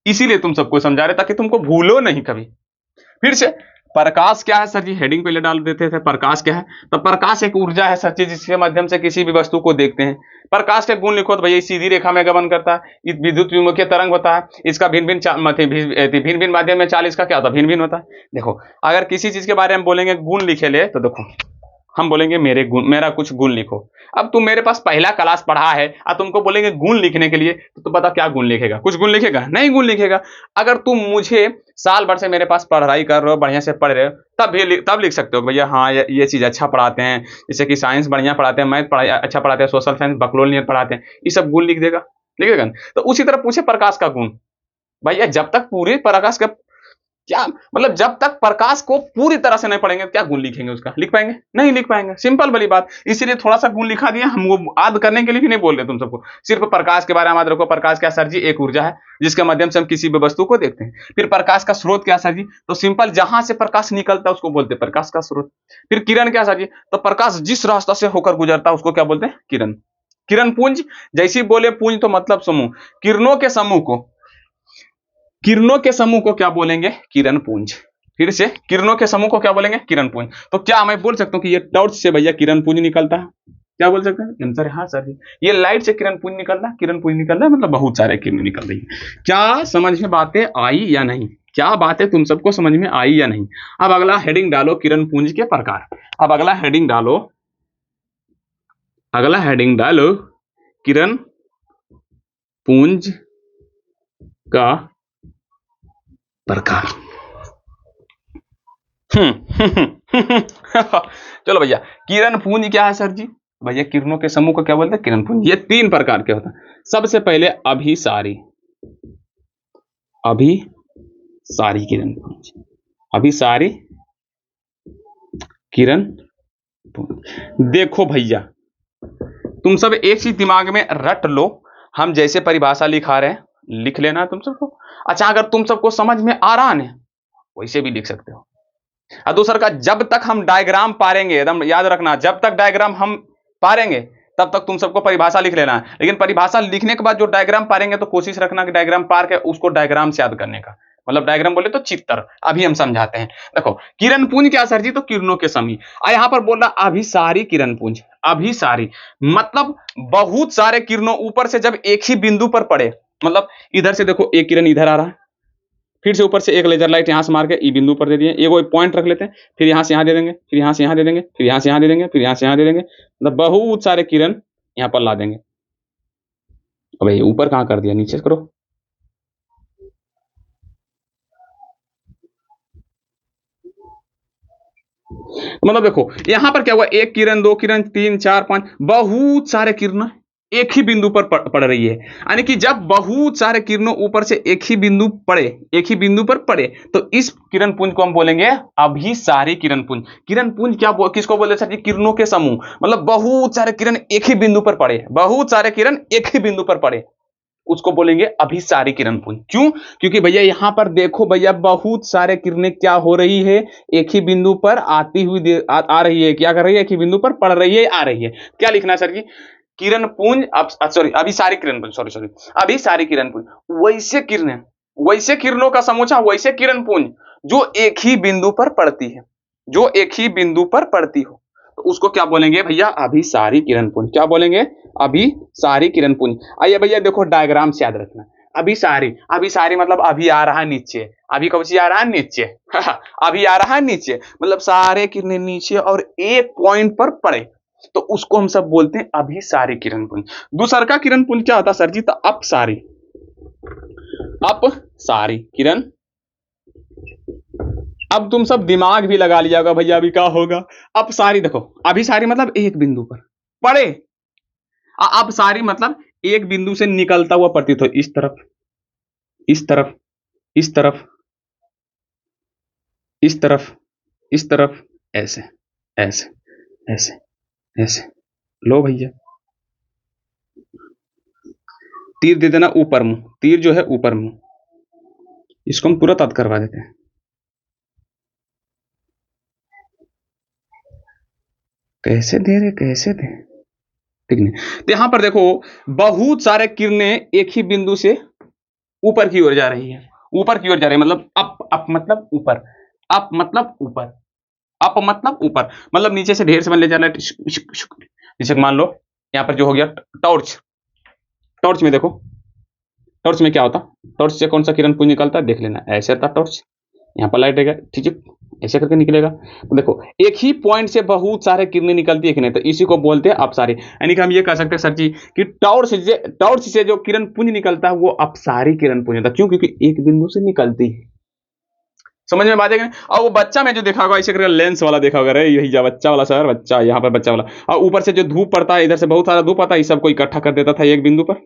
इसीलिए तुम सबको समझा रहे ताकि तुमको भूलो नहीं कभी। फिर से, प्रकाश क्या है सर जी? हेडिंग पहले डाल देते थे, प्रकाश क्या है? तो प्रकाश एक ऊर्जा है सर जी, जिसके माध्यम से किसी भी वस्तु को देखते हैं। प्रकाश के गुण लिखो तो भैया सीधी रेखा में गमन करता है, विद्युत चुम्बकीय तरंग होता है, इसका भिन्न भिन्न माध्यम में चाल इसका क्या होता है? भिन्न भिन्न होता है। देखो अगर किसी चीज के बारे में बोलेंगे गुण लिखे ले, तो देखो हम बोलेंगे मेरे गुण, मेरा कुछ गुण लिखो। अब तुम मेरे पास पहला क्लास पढ़ा है और तुमको बोलेंगे गुण लिखने के लिए, तो तुम पता क्या गुण लिखेगा? कुछ गुण लिखेगा? नहीं गुण लिखेगा। अगर तुम मुझे साल भर से मेरे पास पढ़ाई कर रहे हो, बढ़िया से पढ़ रहे हो, तब लिख सकते हो भैया हाँ ये चीज अच्छा पढ़ाते हैं, जैसे कि साइंस बढ़िया पढ़ाते हैं, मैथ अच्छा पढ़ाते हैं, सोशल साइंस बकलोल नहीं पढ़ाते हैं, ये सब गुण लिख देगा, लिखेगा। तो उसी तरह पूछे प्रकाश का गुण, भैया जब तक पूरे प्रकाश का क्या मतलब, जब तक प्रकाश को पूरी तरह से नहीं पढ़ेंगे क्या गुण लिखेंगे उसका? लिख पाएंगे? नहीं लिख पाएंगे, सिंपल वाली बात। इसीलिए थोड़ा सा गुण लिखा दिया, हम वो याद करने के लिए भी नहीं बोल रहे तुम सबको, सिर्फ प्रकाश के बारे में याद रखो। प्रकाश क्या सर जी? एक ऊर्जा है जिसके माध्यम से हम किसी भी वस्तु को देखते हैं। फिर प्रकाश का स्रोत क्या सर जी? तो सिंपल, जहां से प्रकाश निकलता है उसको बोलते हैं प्रकाश का स्रोत। फिर किरण क्या सर जी? तो प्रकाश जिस रास्ता से होकर गुजरता है उसको क्या बोलते हैं? किरण। किरण पुंज, जैसी बोले पुंज तो मतलब समूह, किरणों के समूह को, किरणों के समूह को क्या बोलेंगे? किरण पुंज। फिर से, किरणों के समूह को क्या बोलेंगे? किरण पुंज। तो क्या मैं बोल सकता हूं कि ये टॉर्च से भैया किरण पुंज निकलता है? क्या बोल सकते हैं? आंसर है हाँ सर जी, ये लाइट से किरण पुंज निकल रहा है, किरण पुंज निकल रहा है, मतलब बहुत सारे किरण निकल रही है। क्या समझ में बातें आई या नहीं? क्या बातें तुम सबको समझ में आई या नहीं? अब अगला हेडिंग डालो किरण पुंज के प्रकार। अब अगला हेडिंग डालो, अगला हेडिंग डालो किरण पुंज का प्रकार। चलो भैया, किरण पुंज क्या है सर जी? भैया किरणों के समूह को क्या बोलते हैं? किरण पुंज। ये तीन प्रकार के होता है। सबसे पहले अभिसारी, अभिसारी किरण पुंज, अभिसारी किरण पुंज। देखो भैया तुम सब एक चीज दिमाग में रट लो, हम जैसे परिभाषा लिखा रहे हैं लिख लेना तुम सबको। अच्छा, अगर तुम सबको समझ में आ रहा है वैसे भी लिख सकते हो। और दूसरा का, जब तक हम डायग्राम पारेंगे, एकदम याद रखना, जब तक डायग्राम हम पारेंगे तब तक तुम सबको परिभाषा लिख लेना है। लेकिन परिभाषा लिखने के बाद जो डायग्राम पारेंगे तो कोशिश रखना कि डायग्राम पार के उसको डायग्राम से याद करने का, मतलब डायग्राम बोले तो चित्र। अभी हम समझाते हैं। देखो, किरण पुंज क्या सर जी? तो किरणों के समय। यहां पर बोल रहा अभिसारी किरण पुंज। अभिसारी मतलब बहुत सारे किरणों ऊपर से जब एक ही बिंदु पर पड़े, मतलब इधर से देखो एक किरण इधर आ रहा है, फिर से ऊपर से एक लेजर लाइट यहां से मार के ई बिंदु पर दे दिए, एगो पॉइंट रख लेते हैं, फिर यहां से यहां दे देंगे, फिर यहां से यहां दे देंगे, फिर यहां से यहां दे देंगे, फिर यहां से यहां दे देंगे, मतलब बहुत सारे किरण यहां पर ला देंगे। अब ये ऊपर कहां कर दिया, नीचे करो। मतलब देखो यहां पर क्या हुआ, एक किरण, दो किरण, तीन, चार, पांच, बहुत सारे किरण एक ही बिंदु पर पड़ रही है। यानी कि जब बहुत सारे किरणों ऊपर से एक ही बिंदु पड़े, एक ही बिंदु पर पड़े, तो इस किरण पुंज को हम बोलेंगे अभिसारी किरण पुंज। किरण पुंज क्या किसको बोलते हैं सर जी? किरणों के समूह। मतलब बहुत सारे किरण एक ही बिंदु पर पड़े, बहुत सारे किरण एक ही बिंदु पर पड़े, उसको बोलेंगे अभिसारी किरण पुंज। क्यों? क्योंकि भैया यहां पर देखो भैया, बहुत सारे किरणें क्या हो रही है, एक ही बिंदु पर आती हुई आ रही है। क्या कर रही है? एक ही बिंदु पर पड़ रही है, आ रही है। क्या लिखना है सर जी? किरण पुंज, सॉरी अभिसारी किरण पुंज, सॉरी अभिसारी किरण पुंज। वैसे किरणें, वैसे किरणों का समूचा, वैसे किरण पुंज जो एक ही बिंदु पर पड़ती है, जो एक ही बिंदु पर पड़ती हो, तो उसको क्या बोलेंगे भैया? अभिसारी किरण पुंज। क्या बोलेंगे? अभिसारी किरण पुंज। आइए भैया देखो, डायग्राम से याद रखना। अभिसारी, अभिसारी मतलब अभी आ रहा है नीचे, अभी कब से आ रहा है? नीचे। अभी आ रहा है नीचे, मतलब सारे किरणें नीचे और एक पॉइंट पर पड़े, तो उसको हम सब बोलते हैं अभिसारी किरण पुंज। दूसरा का किरण पुंज क्या होता है सर जी? तो अपसारी, अपसारी किरण। अब तुम सब दिमाग भी लगा लिया होगा भैया, अभी क्या होगा? अपसारी देखो, अभिसारी मतलब एक बिंदु पर पड़े, अपसारी मतलब एक बिंदु से निकलता हुआ प्रतीत हो, इस तरफ, इस तरफ, इस तरफ, इस तरफ, इस तरफ, ऐसे ऐसे ऐसे ऐसे। लो भैया, तीर दे देना ऊपर मुंह, तीर जो है ऊपर मुंह, इसको हम तुरंत याद करवा देते हैं। कैसे दे रहे, कैसे दे, ठीक नहीं। तो यहां पर देखो, बहुत सारे किरणें एक ही बिंदु से ऊपर की ओर जा रही है, ऊपर की ओर जा रही है, मतलब अप मतलब ऊपर, अप मतलब ऊपर, अप मतलब ऊपर, मतलब नीचे से ढेर से ले जा रहा है। जैसे मान लो यहां पर जो हो गया टॉर्च, टॉर्च में देखो, टॉर्च में क्या होता? टॉर्च से कौन सा किरण पुंज निकलता है देख लेना। ऐसे था टॉर्च, यहाँ पर लाइट रहेगा, ठीक है, ऐसे करके निकलेगा। तो देखो एक ही पॉइंट से बहुत सारे किरणें निकलती है कि नहीं, तो इसी को बोलते हैं अपसारी। यानी कि हम ये कह सकते हैं सर जी कि टॉर्च से जो किरण पुंज निकलता है वो अपसारी किरण पुंज होता है। क्यों? क्योंकि एक बिंदु से निकलती है। समझ में बात है कि नहीं? और वो बच्चा में जो देखा होगा ऐसे करके लेंस वाला देखा होगा, यही जा बच्चा वाला सर, बच्चा यहाँ पर बच्चा वाला, और ऊपर से जो धूप पड़ता है, इधर से बहुत सारा धूप आता है, इस सबको इकट्ठा कर देता था एक बिंदु पर।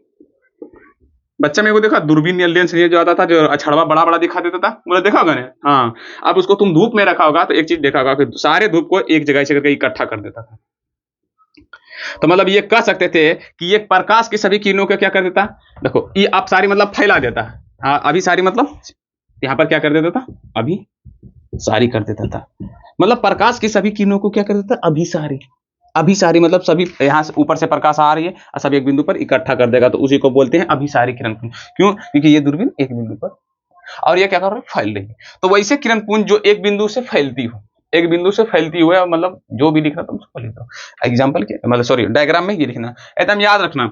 बच्चा में वो देखा, दूरबीन या लेंस जो आता था, जो अछड़वा बड़ा बड़ा दिखा देता था, बोले देखा होगा ना? हाँ। अब उसको तुम धूप में रखा होगा तो एक चीज देखा होगा कि सारे धूप को एक जगह से करके इकट्ठा कर देता था। तो मतलब ये कह सकते थे कि ये प्रकाश की सभी किरणों को क्या कर देता? देखो, ये अब सारी मतलब फैला देता। हाँ, अभी सारी मतलब यहाँ पर क्या कर देता था? अभी सारी कर देता था। मतलब प्रकाश की सभी किरणों को क्या कर देता? अभिसारी। अभिसारी मतलब सभी यहाँ से ऊपर से प्रकाश आ रही है और सब एक बिंदु पर इकट्ठा कर देगा, तो उसी को बोलते हैं अभिसारी किरण पुंज। क्यों? क्योंकि ये दूरबीन एक बिंदु पर और ये क्या कर रही है? फैल रही है। तो वैसे किरण पुंज जो एक बिंदु से फैलती हो, एक बिंदु से फैलती हुई, मतलब जो भी लिखना तुम उसको लिख दो। एग्जाम्पल के मतलब सॉरी डायग्राम में ये लिखना, एकदम याद रखना।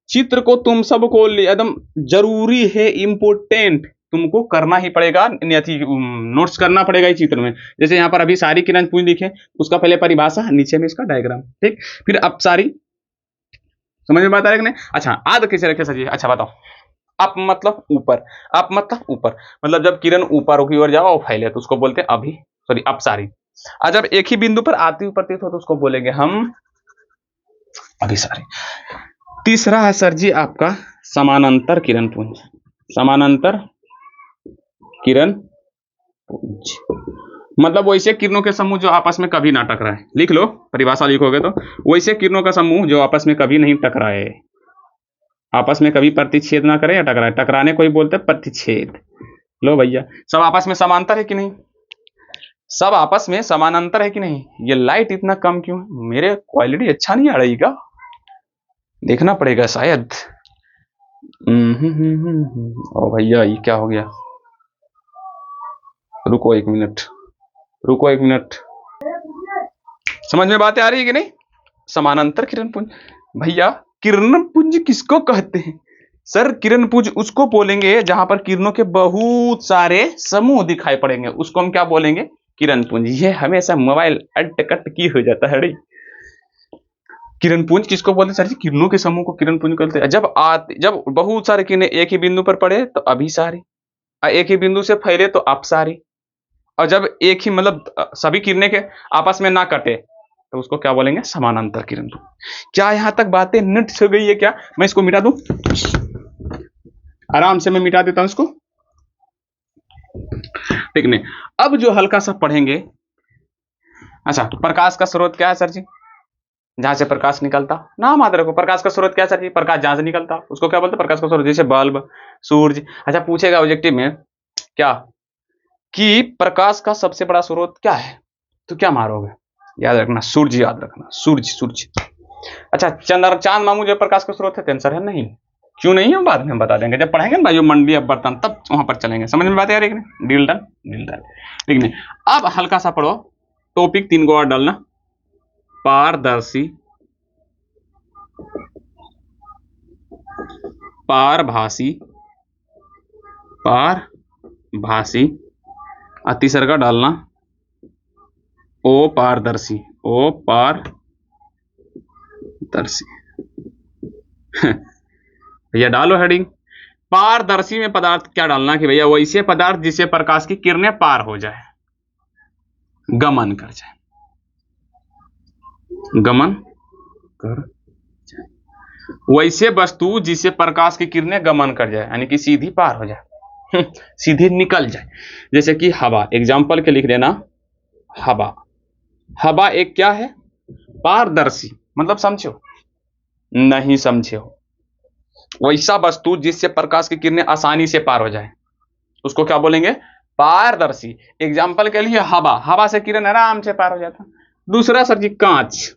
चित्र को तुम सबको एकदम जरूरी है, इंपोर्टेंट, तुमको करना ही पड़ेगा, नोट्स करना पड़ेगा इस चित्र में। जैसे यहाँ पर अभी सारी किरण पुंज लिखे, उसका पहले परिभाषा, नीचे में इसका डायग्राम, ठीक। फिर अब सारी, समझ में बात आ रही है कि नहीं? अच्छा, आद कैसे रखे सर जी? अच्छा बताओ। अप मतलब ऊपर, अप मतलब ऊपर, मतलब जब किरण ऊपर की ओर जाओ और फैले तो उसको बोलते हैं अभी, सॉरी अपसारी। और जब एक ही बिंदु पर आती हुई प्रतीत हो तो उसको बोलेंगे हम अभिसारी। तीसरा है सर जी आपका समानांतर किरण पुंज। समानांतर किरण पुंज, मतलब वैसे किरणों के समूह जो आपस में कभी ना टकराए, लिख लो परिभाषा लिखोगे तो, वैसे किरणों का समूह जो आपस में कभी नहीं टकराए, आपस में कभी प्रतिच्छेद ना करे या टकराए, टकराने को ही बोलते हैं प्रतिच्छेद। लो भैया, सब आपस में समांतर है कि नहीं, सब आपस में समानांतर है कि नहीं। ये लाइट इतना कम क्यों है, मेरे क्वालिटी अच्छा नहीं आ रही का, देखना पड़ेगा शायद। ओ भैया ये क्या हो गया, रुको एक मिनट, रुको एक मिनट, समझ में बातें आ रही है कि नहीं। समानांतर किरण पुंज, भैया किरण पुंज किसको कहते हैं सर, किरण पुंज उसको बोलेंगे जहां पर किरणों के बहुत सारे समूह दिखाई पड़ेंगे, उसको हम क्या बोलेंगे, किरण पुंज। ये हमेशा मोबाइल अटकट की हो जाता है रे। किरण पुंज किसको बोलते हैं सर जी, किरणों के समूह को किरण पुंज कहते हैं। जब बहुत सारे किरणें एक ही बिंदु पर पड़े तो अभिसारी, एक ही बिंदु से फैले तो अपसारी, और जब एक ही मतलब सभी किरणें के आपस में ना कटे तो उसको क्या बोलेंगे, समानांतर किरण। क्या यहां तक बातें नट हो गई है क्या, मैं इसको मिटा दूं, आराम से मैं मिटा देता हूं इसको। ठीक नहीं, अब जो हल्का सा पढ़ेंगे, अच्छा प्रकाश का स्रोत क्या है सर जी, जहां से प्रकाश निकलता, नाम याद रखो, प्रकाश का स्रोत क्या है सर जी, प्रकाश जहां से निकलता उसको क्या बोलते हैं, प्रकाश का स्रोत, जैसे बल्ब, सूरज। अच्छा पूछेगा ऑब्जेक्टिव में क्या कि प्रकाश का सबसे बड़ा स्रोत क्या है, तो क्या मारोगे, याद रखना सूरज, याद रखना सूरज, सूरज। अच्छा चंद्र चांद मामू जो प्रकाश का स्रोत है, आंसर है नहीं, क्यों नहीं है बाद में हम बता देंगे, जब पढ़ेंगे ना भाई मंडी अब बर्तन, तब वहां पर चलेंगे, समझ में बात आ रही है, डील डन, डील डन। ठीक नहीं, अब हल्का सा पढ़ो टॉपिक, 3 को और डालना, पारदर्शी, पारभासी, पारभासी, तीसरा का डालना ओ पारदर्शी, ओ पारदर्शी। भैया डालो हेडिंग, पारदर्शी में पदार्थ क्या डालना कि भैया वैसे पदार्थ जिसे प्रकाश की किरणें पार हो जाए, गमन कर जाए, गमन कर जाए, वैसे वस्तु जिसे प्रकाश की किरणें गमन कर जाए, यानी कि सीधी पार हो जाए, सीधे निकल जाए, जैसे कि हवा, एग्जाम्पल के लिख देना, हवा, हवा एक क्या है, पारदर्शी, मतलब समझे हो, नहीं समझे हो, वैसा वस्तु जिससे प्रकाश की किरणें आसानी से पार हो जाए उसको क्या बोलेंगे, पारदर्शी। एग्जाम्पल के लिए हवा, हवा से किरण आराम से पार हो जाता। दूसरा सर जी कांच,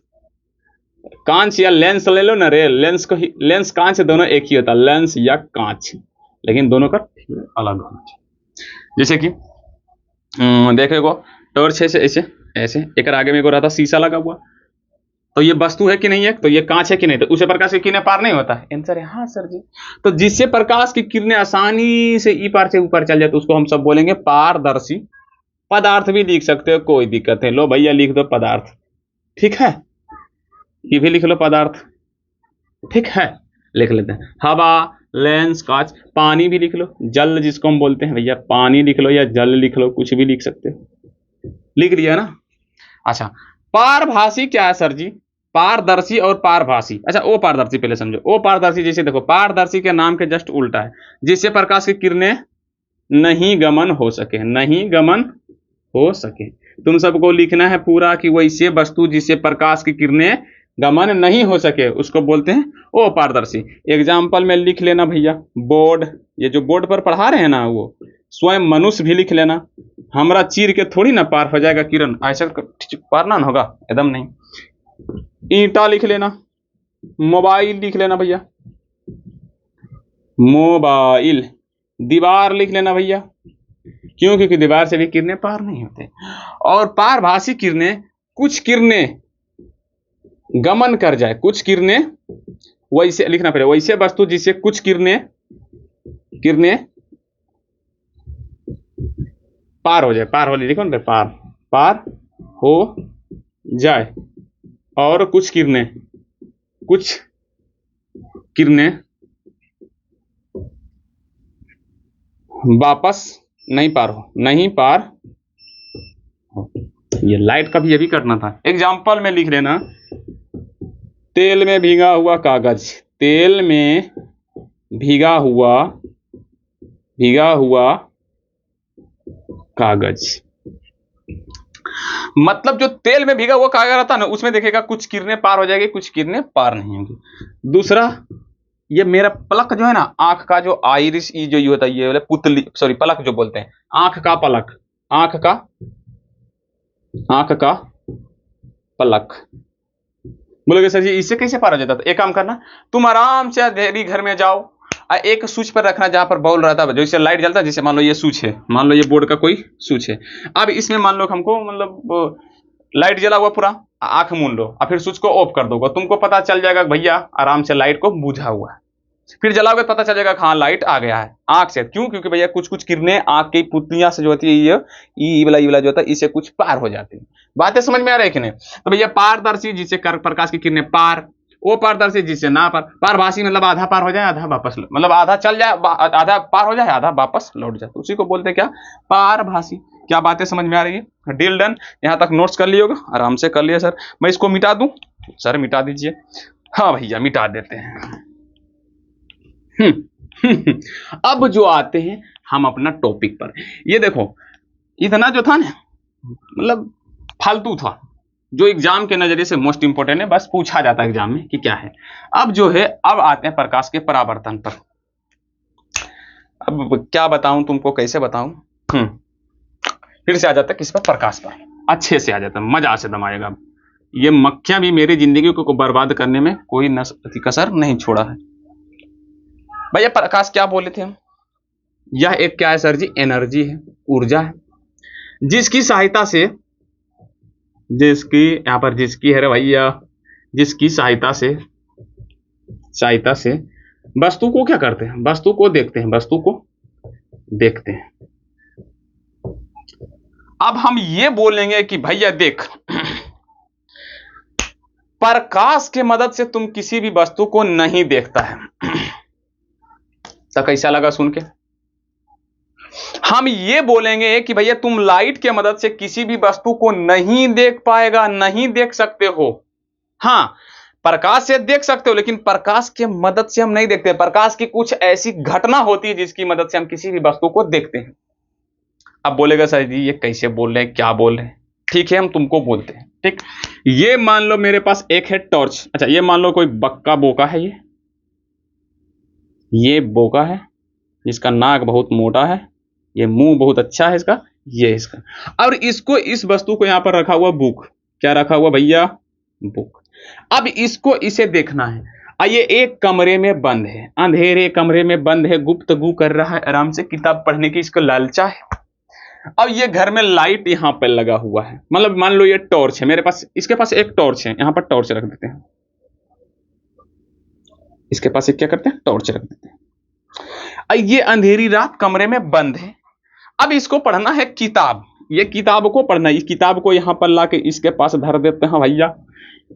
कांच या लेंस ले लो ना रे, लेंस को ही, लेंस कांच दोनों एक ही होता, लेंस या कांच, लेकिन दोनों का अलग होना चाहिए। जैसे कि देखो टॉर्च है ऐसे ऐसे, एक आगे में रहता शीशा लगा हुआ, तो ये वस्तु है कि नहीं है, तो ये कांच है कि नहीं, तो उसे प्रकाश की किरणें पार नहीं होता है, आंसर है हाँ सर जी। तो जिससे प्रकाश की किरणें आसानी से ई पार से ऊपर चल जाए तो उसको हम सब बोलेंगे पारदर्शी। पदार्थ भी लिख सकते हो, कोई दिक्कत है, लो भैया लिख दो पदार्थ, ठीक है, ये भी लिख लो पदार्थ, ठीक है, लिख लेते हैं, हवा, लेंस, कांच, पानी भी लिख लो, जल जिसको हम बोलते हैं भैया, पानी लिख लो या जल लिख लो, कुछ भी लिख सकते हो, लिख दिया ना। अच्छा पारभासी क्या है सर जी, पारदर्शी और पारभासी। अच्छा ओ पारदर्शी पहले समझो, ओ पारदर्शी जैसे देखो, पारदर्शी के नाम के जस्ट उल्टा है, जिससे प्रकाश की किरणें नहीं गमन हो सके, नहीं गमन हो सके। तुम सबको लिखना है पूरा कि वैसे वस्तु जिससे प्रकाश की किरणें गमन नहीं हो सके उसको बोलते हैं ओ पारदर्शी। एग्जाम्पल में लिख लेना भैया, बोर्ड, ये जो बोर्ड पर पढ़ा रहे हैं ना वो स्वयं मनुष्य भी लिख लेना, हमरा चीर के थोड़ी ना पार हो जाएगा किरण, ऐसा पार ना होगा एकदम नहीं। ईंटा लिख लेना, मोबाइल लिख लेना भैया, मोबाइल, दीवार लिख लेना भैया, क्यों, क्योंकि दीवार से भी किरणें पार नहीं होते। और पारभासी किरणें, कुछ किरणें गमन कर जाए, कुछ किरणें, वैसे लिखना पड़ेगा, वैसे वस्तु जिससे कुछ किरणें किरणें पार हो जाए, पार हो लिखो ना, पार पार हो जाए, और कुछ किरणें वापस नहीं पार हो, नहीं पार हो। ये लाइट का भी ये भी करना था। एग्जाम्पल में लिख लेना, तेल में भीगा हुआ कागज, तेल में भीगा हुआ कागज, मतलब जो तेल में भीगा हुआ कागज रहता है ना, उसमें देखेगा कुछ किरणें पार हो जाएगी, कुछ किरणें पार नहीं होंगी। दूसरा, ये मेरा पलक जो है ना, आंख का जो आइरिस, ये जो ये होता है, ये वाला पुतली, सॉरी पलक जो बोलते हैं, आंख का पलक, आंख का पलक। बोलोगे सर जी इससे कैसे पार हो जाता? तो एक काम करना, तुम आराम से अंधेरी घर में जाओ, एक स्विच पर रखना जहां पर बॉल रहता है, जैसे लाइट जलता है, जैसे मान लो ये स्विच है, मान लो ये बोर्ड का कोई स्विच है। अब इसमें मान लो हमको मतलब लाइट जला हुआ पूरा, आंख मूंद लो और फिर स्विच को ऑफ कर दोगे, तुमको पता चल जाएगा भैया आराम से लाइट को बुझा हुआ है। फिर जलाओगे पता चल जाएगा हाँ लाइट आ गया है आंख से। क्यों? क्योंकि भैया कुछ कुछ किरणें आंख की पुतलियां से जो होती है, ये वाला जो होता है, इससे कुछ पार हो जाती है। बातें समझ में आ रही है कि नहीं? तो भैया पारदर्शी जिससे प्रकाश की किरणें पार, वो पारदर्शी जिससे ना पार। पारभासी मतलब आधा पार हो जाए आधा वापस, मतलब आधा चल जाए, आधा पार हो जाए आधा वापस लौट जाए, उसी को बोलते हैं क्या? पारभासी। क्या बातें समझ में आ रही है? Deal done. यहां तक नोट्स कर लिए होगा, आराम से कर लिया। सर मैं इसको मिटा दूं? सर मिटा दीजिए। हाँ भैया मिटा देते हैं। अब जो आते हैं हम अपना टॉपिक पर। ये देखो इतना जो था ना, मतलब फालतू था, जो एग्जाम के नजरिए से मोस्ट इंपोर्टेंट है, बस पूछा जाता है एग्जाम में कि क्या है। अब जो है, अब आते हैं प्रकाश के परावर्तन पर। अब क्या बताऊं तुमको, कैसे बताऊं? फिर से आ जाता है किस पर? प्रकाश पर। अच्छे से आ जाता है, मजा से दम आएगा। ये मक्खियां भी मेरी जिंदगी को बर्बाद करने में कोई कसर नहीं छोड़ा है। भैया प्रकाश क्या बोले थे हम? यह एक क्या है सर जी? एनर्जी है, ऊर्जा है, जिसकी सहायता से, जिसकी यहां पर जिसकी है भैया, जिसकी सहायता से वस्तु को क्या करते हैं? वस्तु को देखते हैं, वस्तु को देखते हैं। अब हम ये बोलेंगे कि भैया देख, प्रकाश के मदद से तुम किसी भी वस्तु को नहीं देखता है। तो कैसा लगा सुन के? हम ये बोलेंगे कि भैया तुम लाइट के मदद से किसी भी वस्तु को नहीं देख पाएगा, नहीं देख सकते हो। हाँ प्रकाश से देख सकते हो, लेकिन प्रकाश के मदद से हम नहीं देखते। प्रकाश की कुछ ऐसी घटना होती है जिसकी मदद से हम किसी भी वस्तु को देखते हैं। अब बोलेगा सर जी ये कैसे बोल रहे हैं, क्या बोल रहे हैं? ठीक है हम तुमको बोलते हैं। ठीक, ये मान लो मेरे पास एक है टॉर्च। अच्छा ये मान लो कोई बक्का बोका है, ये बोका है, जिसका नाक बहुत मोटा है, ये मुंह बहुत अच्छा है इसका, ये इसका। और इसको, इस वस्तु को यहां पर रखा हुआ बुक। क्या रखा हुआ भैया? बुक। अब इसको इसे देखना है। ये एक कमरे में बंद है, अंधेरे कमरे में बंद है, गुफ्तगू कर रहा है, आराम से किताब पढ़ने की इसको लालचा है। अब ये घर में लाइट यहां पर लगा हुआ है, मतलब मान लो ये टॉर्च है मेरे पास, इसके पास एक टॉर्च है, यहां पर टॉर्च रख देते हैं, इसके पास एक क्या करते हैं? टॉर्च रख देते हैं। ये अंधेरी रात कमरे में बंद है। अब इसको पढ़ना है किताब, ये किताब को पढ़ना है। इस किताब को यहां पर लाके इसके पास धर देते हैं भैया,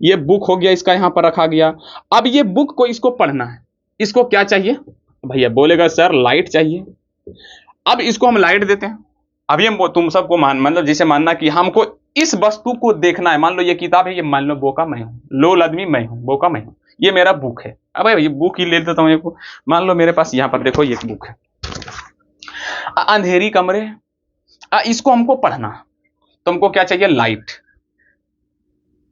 ये बुक हो गया, इसका यहां पर रखा गया। अब ये बुक को इसको पढ़ना है, इसको क्या चाहिए भैया? बोलेगा सर लाइट चाहिए। अब इसको हम लाइट देते हैं। अब ये तुम सबको मतलब जैसे मानना कि हमको इस वस्तु को देखना है। मान लो ये किताब है, ये मान लो बोका मैं हूं, लोल आदमी मैं हूं, बोका मैं हूं, ये मेरा बुक है। अब ये बुक ही ले लेता हूं, मान लो मेरे पास यहां पर देखो ये बुक है, अंधेरी कमरे, इसको हमको पढ़ना, तुमको क्या चाहिए? लाइट।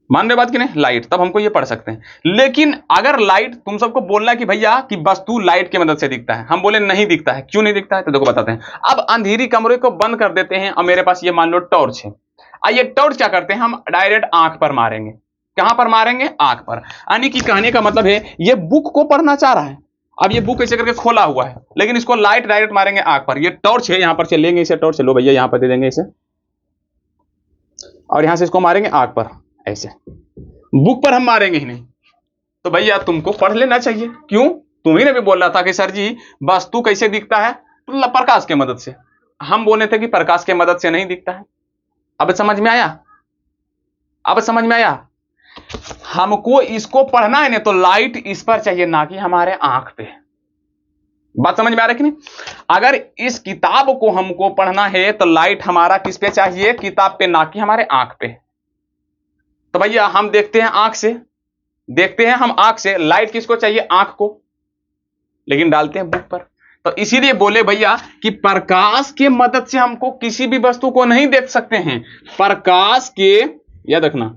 मान रहे बात कि नहीं? लाइट, तब हमको ये पढ़ सकते हैं। लेकिन अगर लाइट, तुम सबको बोलना है कि भैया कि वस्तु लाइट की मदद से दिखता है, हम बोले नहीं दिखता है। क्यों नहीं दिखता है? तो देखो बताते हैं। अब अंधेरी कमरे को बंद कर देते हैं और मेरे पास ये मान लो टॉर्च है। ये टॉर्च क्या करते हैं? हम डायरेक्ट आंख पर मारेंगे। कहां पर मारेंगे? आंख पर। यानी कि कहने का मतलब है ये बुक को पढ़ना चाह रहा है। अब ये बुक ऐसे करके खोला हुआ है, लेकिन इसको लाइट डायरेक्ट मारेंगे आंख पर। ये टॉर्च है, यहां पर से लेंगे इसे, टॉर्च लो भैया, यहां पर दे देंगे इसे, और यहां से इसको मारेंगे आंख पर ऐसे। बुक पर हम मारेंगे ही नहीं। तो भैया तुमको पढ़ लेना चाहिए। क्यों? तुम ही ने भी बोल रहा था कि सर जी वस्तु कैसे दिखता है? तो प्रकाश के मदद से। हम बोले थे कि प्रकाश के मदद से नहीं दिखता है। अब समझ में आया? अब समझ में आया? हमको इसको पढ़ना है ना, तो लाइट इस पर चाहिए, ना कि हमारे आंख पे। बात समझ में आ रहा है कि नहीं? अगर इस किताब को हमको पढ़ना है तो लाइट हमारा किस पे चाहिए? किताब पे, ना कि हमारे आंख पे। तो भैया हम देखते हैं आंख से, देखते हैं हम आंख से, लाइट किसको चाहिए? आंख को, लेकिन डालते हैं बुक पर। तो इसीलिए बोले भैया कि प्रकाश के मदद से हमको किसी भी वस्तु को नहीं देख सकते हैं। प्रकाश के, याद रखना,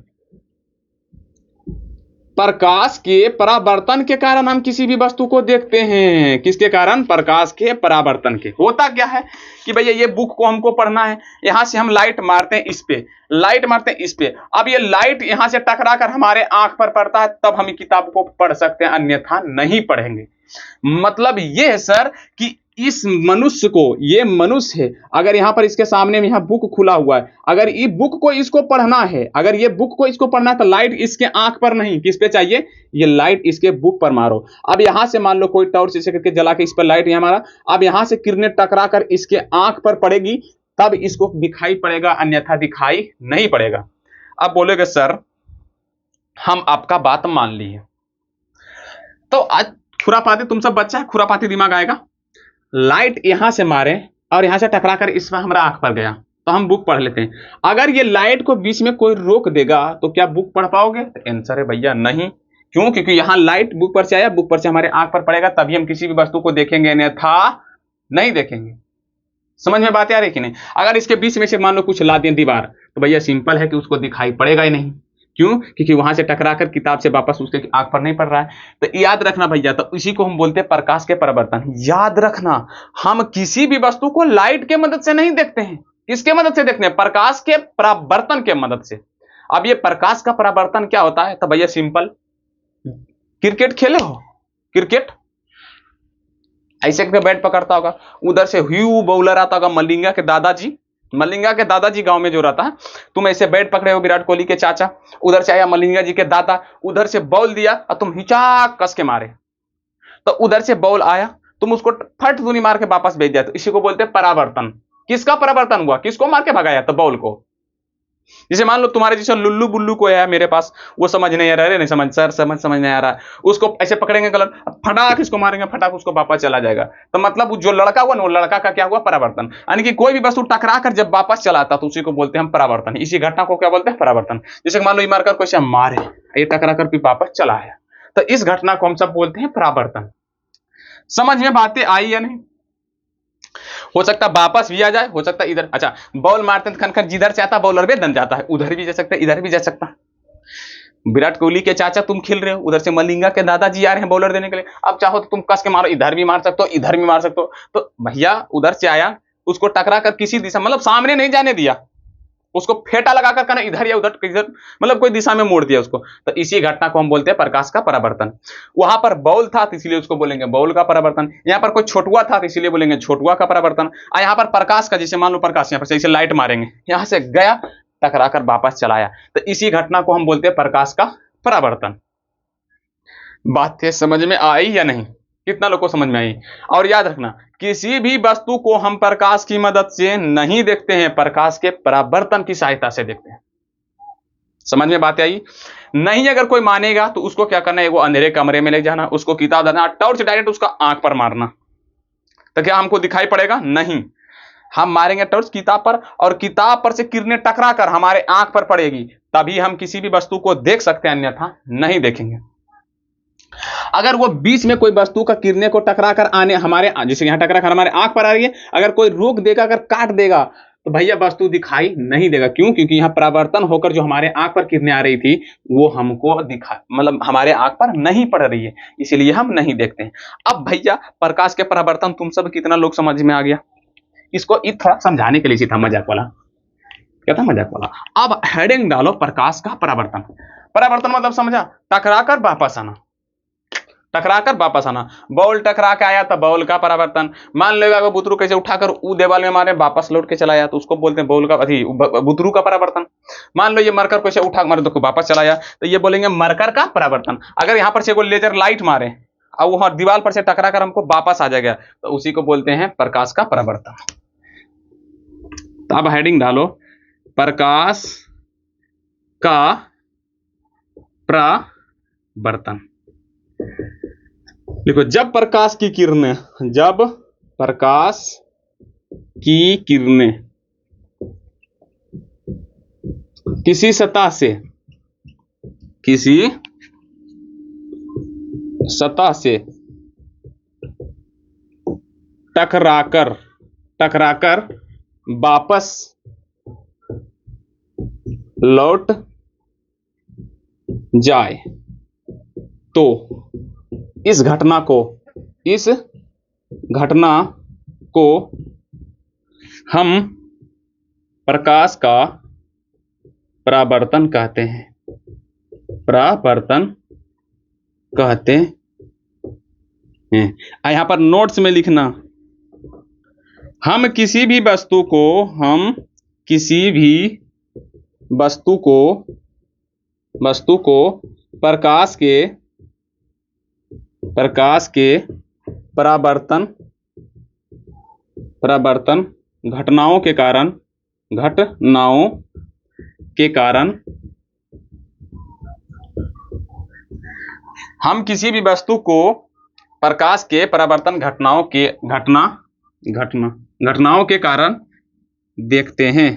प्रकाश के परावर्तन के कारण हम किसी भी वस्तु को देखते हैं। किसके कारण? प्रकाश के परावर्तन के। होता क्या है कि भैया ये बुक को हमको पढ़ना है, यहां से हम लाइट मारते हैं इस पे, लाइट मारते हैं इस पे, अब ये लाइट यहां से टकरा कर हमारे आंख पर पड़ता है, तब हम किताब को पढ़ सकते हैं, अन्यथा नहीं पढ़ेंगे। मतलब ये है सर कि इस मनुष्य को, ये मनुष्य है, अगर यहां पर इसके सामने में यहां बुक खुला हुआ है, अगर ये बुक को इसको पढ़ना है, अगर ये बुक को इसको पढ़ना है, तो लाइट इसके आंख पर नहीं, किस पे चाहिए? ये लाइट इसके बुक पर मारो। अब यहां से मान लो कोई टॉर्च इसे करके जला के इस पर लाइट यहां मारा, अब यहां से किरणें टकरा कर इसके आंख पर पड़ेगी, तब इसको दिखाई पड़ेगा, अन्यथा दिखाई नहीं पड़ेगा। अब बोलेगे सर हम आपका बात मान लिए, तो आज खुरापाती, तुम सब बच्चा है, खुरापाती दिमाग आएगा। लाइट यहां से मारे और यहां से टकरा कर इस पर हमारा आंख पर गया, तो हम बुक पढ़ लेते हैं। अगर ये लाइट को बीच में कोई रोक देगा तो क्या बुक पढ़ पाओगे? तो आंसर है भैया नहीं। क्यों? क्योंकि यहां लाइट बुक पर से आया, बुक पर से हमारे आंख पर पड़ेगा, तभी हम किसी भी वस्तु को देखेंगे, अन्यथा नहीं देखेंगे। समझ में बात आ रही है कि नहीं? अगर इसके बीच में से मान लो कुछ ला दें दीवार, तो भैया सिंपल है कि उसको दिखाई पड़ेगा ही नहीं। क्यों? क्योंकि वहां से टकरा कर किताब से वापस उसके आंख पर नहीं पड़ रहा है। तो याद रखना भैया, तो इसी को हम बोलते हैं प्रकाश के परावर्तन। याद रखना, हम किसी भी वस्तु को लाइट के मदद से नहीं देखते हैं। किसके मदद से देखते हैं? प्रकाश के परावर्तन के मदद से। अब ये प्रकाश का परावर्तन क्या होता है? तो भैया सिंपल, क्रिकेट खेले हो? क्रिकेट ऐसे करके बैट पकड़ता होगा, उधर से ह्यू बॉलर आता होगा, मलिंगा के दादाजी गांव में जो रहता है, तुम ऐसे बैट पकड़े हो, विराट कोहली के चाचा, उधर से आया मलिंगा जी के दादा, उधर से बॉल दिया और तुम हिचाक कस के मारे, तो उधर से बॉल आया, तुम उसको फट दूनी मार के वापस भेज दिया, तो इसी को बोलते हैं परावर्तन। किसका परावर्तन हुआ? किसको मार के भगाया? तो बॉल को। जैसे मान लो तुम्हारे जैसे लुल्लू बुल्लू को है मेरे पास, वो समझ नहीं आ रहा है, नहीं समझ सर, समझ नहीं आ रहा है, उसको ऐसे पकड़ेंगे गलत, फटाक इसको मारेंगे, फटाक उसको वापस चला जाएगा। तो मतलब जो लड़का हुआ ना, वो लड़का का क्या हुआ? परावर्तन। यानी कि कोई भी वस्तु टकरा कर जब वापस चला आता तो उसी को बोलते हैं हम परावर्तन। इसी घटना को क्या बोलते हैं? परावर्तन। जैसे मान लो ये मारकर कोई से मारे, ये टकरा कर फिर वापस चला आया, तो इस घटना को हम सब बोलते हैं परावर्तन। समझ में बातें आई या नहीं? हो सकता है वापस भी आ जाए, हो सकता है इधर, अच्छा बॉल मारते हैं खनखन जिधर से आता बॉलर भी दन जाता है, उधर भी जा सकता है, इधर भी जा सकता है। विराट कोहली के चाचा तुम खेल रहे हो, उधर से मलिंगा के दादाजी आ रहे हैं बॉलर देने के लिए, अब चाहो तो तुम कस के मारो, इधर भी मार सकते हो, इधर भी मार सकते हो। तो भैया उधर से आया, उसको टकरा कर किसी दिशा, मतलब सामने नहीं जाने दिया, उसको फेंटा लगाकर कहना इधर या उधर, किधर मतलब कोई दिशा में मोड़ दिया उसको। तो इसी घटना को हम बोलते हैं प्रकाश का परावर्तन। वहां पर बॉल था तो इसीलिए उसको बोलेंगे बॉल का परावर्तन। यहाँ पर कोई छोटुआ था तो इसीलिए बोलेंगे छोटुआ का परावर्तन। और यहाँ पर प्रकाश का, जैसे मान लो प्रकाश यहाँ पर जैसे लाइट मारेंगे, यहाँ से गया, टकरा कर वापस चलाया, तो इसी घटना को हम बोलते हैं प्रकाश का परावर्तन। बातें समझ में आई या नहीं? कितना लोग को समझ में आई? और याद रखना, किसी भी वस्तु को हम प्रकाश की मदद से नहीं देखते हैं, प्रकाश के परावर्तन की सहायता से देखते हैं। समझ में बात आई? नहीं अगर कोई मानेगा तो उसको क्या करना है, वो अंधेरे कमरे में ले जाना, उसको किताब देना, टॉर्च डायरेक्ट उसका आंख पर मारना, तो क्या हमको दिखाई पड़ेगा? नहीं, हम मारेंगे टॉर्च किताब पर, और किताब पर से किरणें टकरा कर हमारे आंख पर पड़ेगी, तभी हम किसी भी वस्तु को देख सकते हैं, अन्यथा नहीं देखेंगे। अगर वो बीच में कोई वस्तु का किरणें को टकरा कर आने हमारे, जैसे यहां टकरा कर हमारे आंख पर आ रही है, अगर कोई रोक देगा, अगर काट देगा, तो भैया वस्तु दिखाई नहीं देगा। क्यों? क्योंकि यहां परावर्तन होकर जो हमारे आंख पर किरणें आ रही थी, वो हमको दिखा, मतलब हमारे आंख पर नहीं पड़ रही है, इसलिए हम नहीं देखते हैं। अब भैया प्रकाश के परावर्तन तुम सब कितना लोग समझ में आ गया? इसको थोड़ा समझाने के लिए था, मजाक वाला, क्या था मजाक वाला। अब हेडिंग डालो प्रकाश का परावर्तन। परावर्तन मतलब समझा? टकरा कर वापस आना, टकराकर वापस आना। बॉल टकरा के आया तो बॉल का परावर्तन। मान लेगा कि बुतरू कैसे उठाकर ऊ देवाल में मारे, वापस लौट के चला आया, तो उसको बोलते हैं बॉल का, बुतरू का परावर्तन। मान लो ये मरकर कैसे उठा मारे तो वापस चला आया, तो ये बोलेंगे मरकर का परावर्तन। अगर यहाँ पर से कोई लेजर लाइट मारे और वो दीवार पर से टकरा कर हमको वापस आ जाएगा, तो उसी को बोलते हैं प्रकाश का परावर्तन। तो अब हेडिंग डालो प्रकाश का परावर्तन। देखो, जब प्रकाश की किरणें किसी सतह से टकराकर टकराकर वापस लौट जाए तो इस घटना को हम प्रकाश का परावर्तन कहते हैं। परावर्तन कहते हैं। यहाँ पर नोट्स में लिखना, हम किसी भी वस्तु को प्रकाश के परावर्तन घटनाओं के कारण हम किसी भी वस्तु को प्रकाश के परावर्तन घटनाओं के कारण देखते हैं।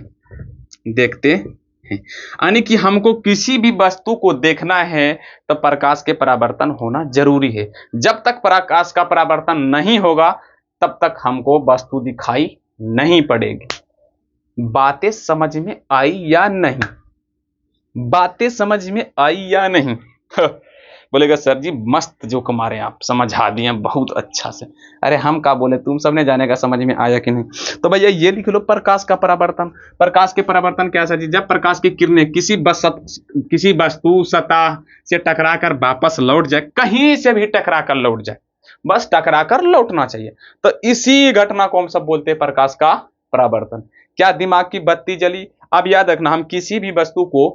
यानी कि हमको किसी भी वस्तु को देखना है तो प्रकाश के परावर्तन होना जरूरी है। जब तक प्रकाश का परावर्तन नहीं होगा तब तक हमको वस्तु दिखाई नहीं पड़ेगी। बातें समझ में आई या नहीं? बातें समझ में आई या नहीं? बोलेगा सर जी मस्त जोक मारे, आप समझा दिए बहुत अच्छा से। अरे हम क्या बोले, तुम सबने जाने का समझ में आया कि नहीं? तो भैया ये लिख लो, प्रकाश का परावर्तन। प्रकाश के परावर्तन क्या सर जी? जब प्रकाश की किरणें किसी वस्तु सतह से टकरा कर वापस लौट जाए, कहीं से भी टकरा कर लौट जाए, बस टकरा कर लौटना चाहिए, तो इसी घटना को हम सब बोलते हैं प्रकाश का परावर्तन। क्या दिमाग की बत्ती जली? अब याद रखना, हम किसी भी वस्तु को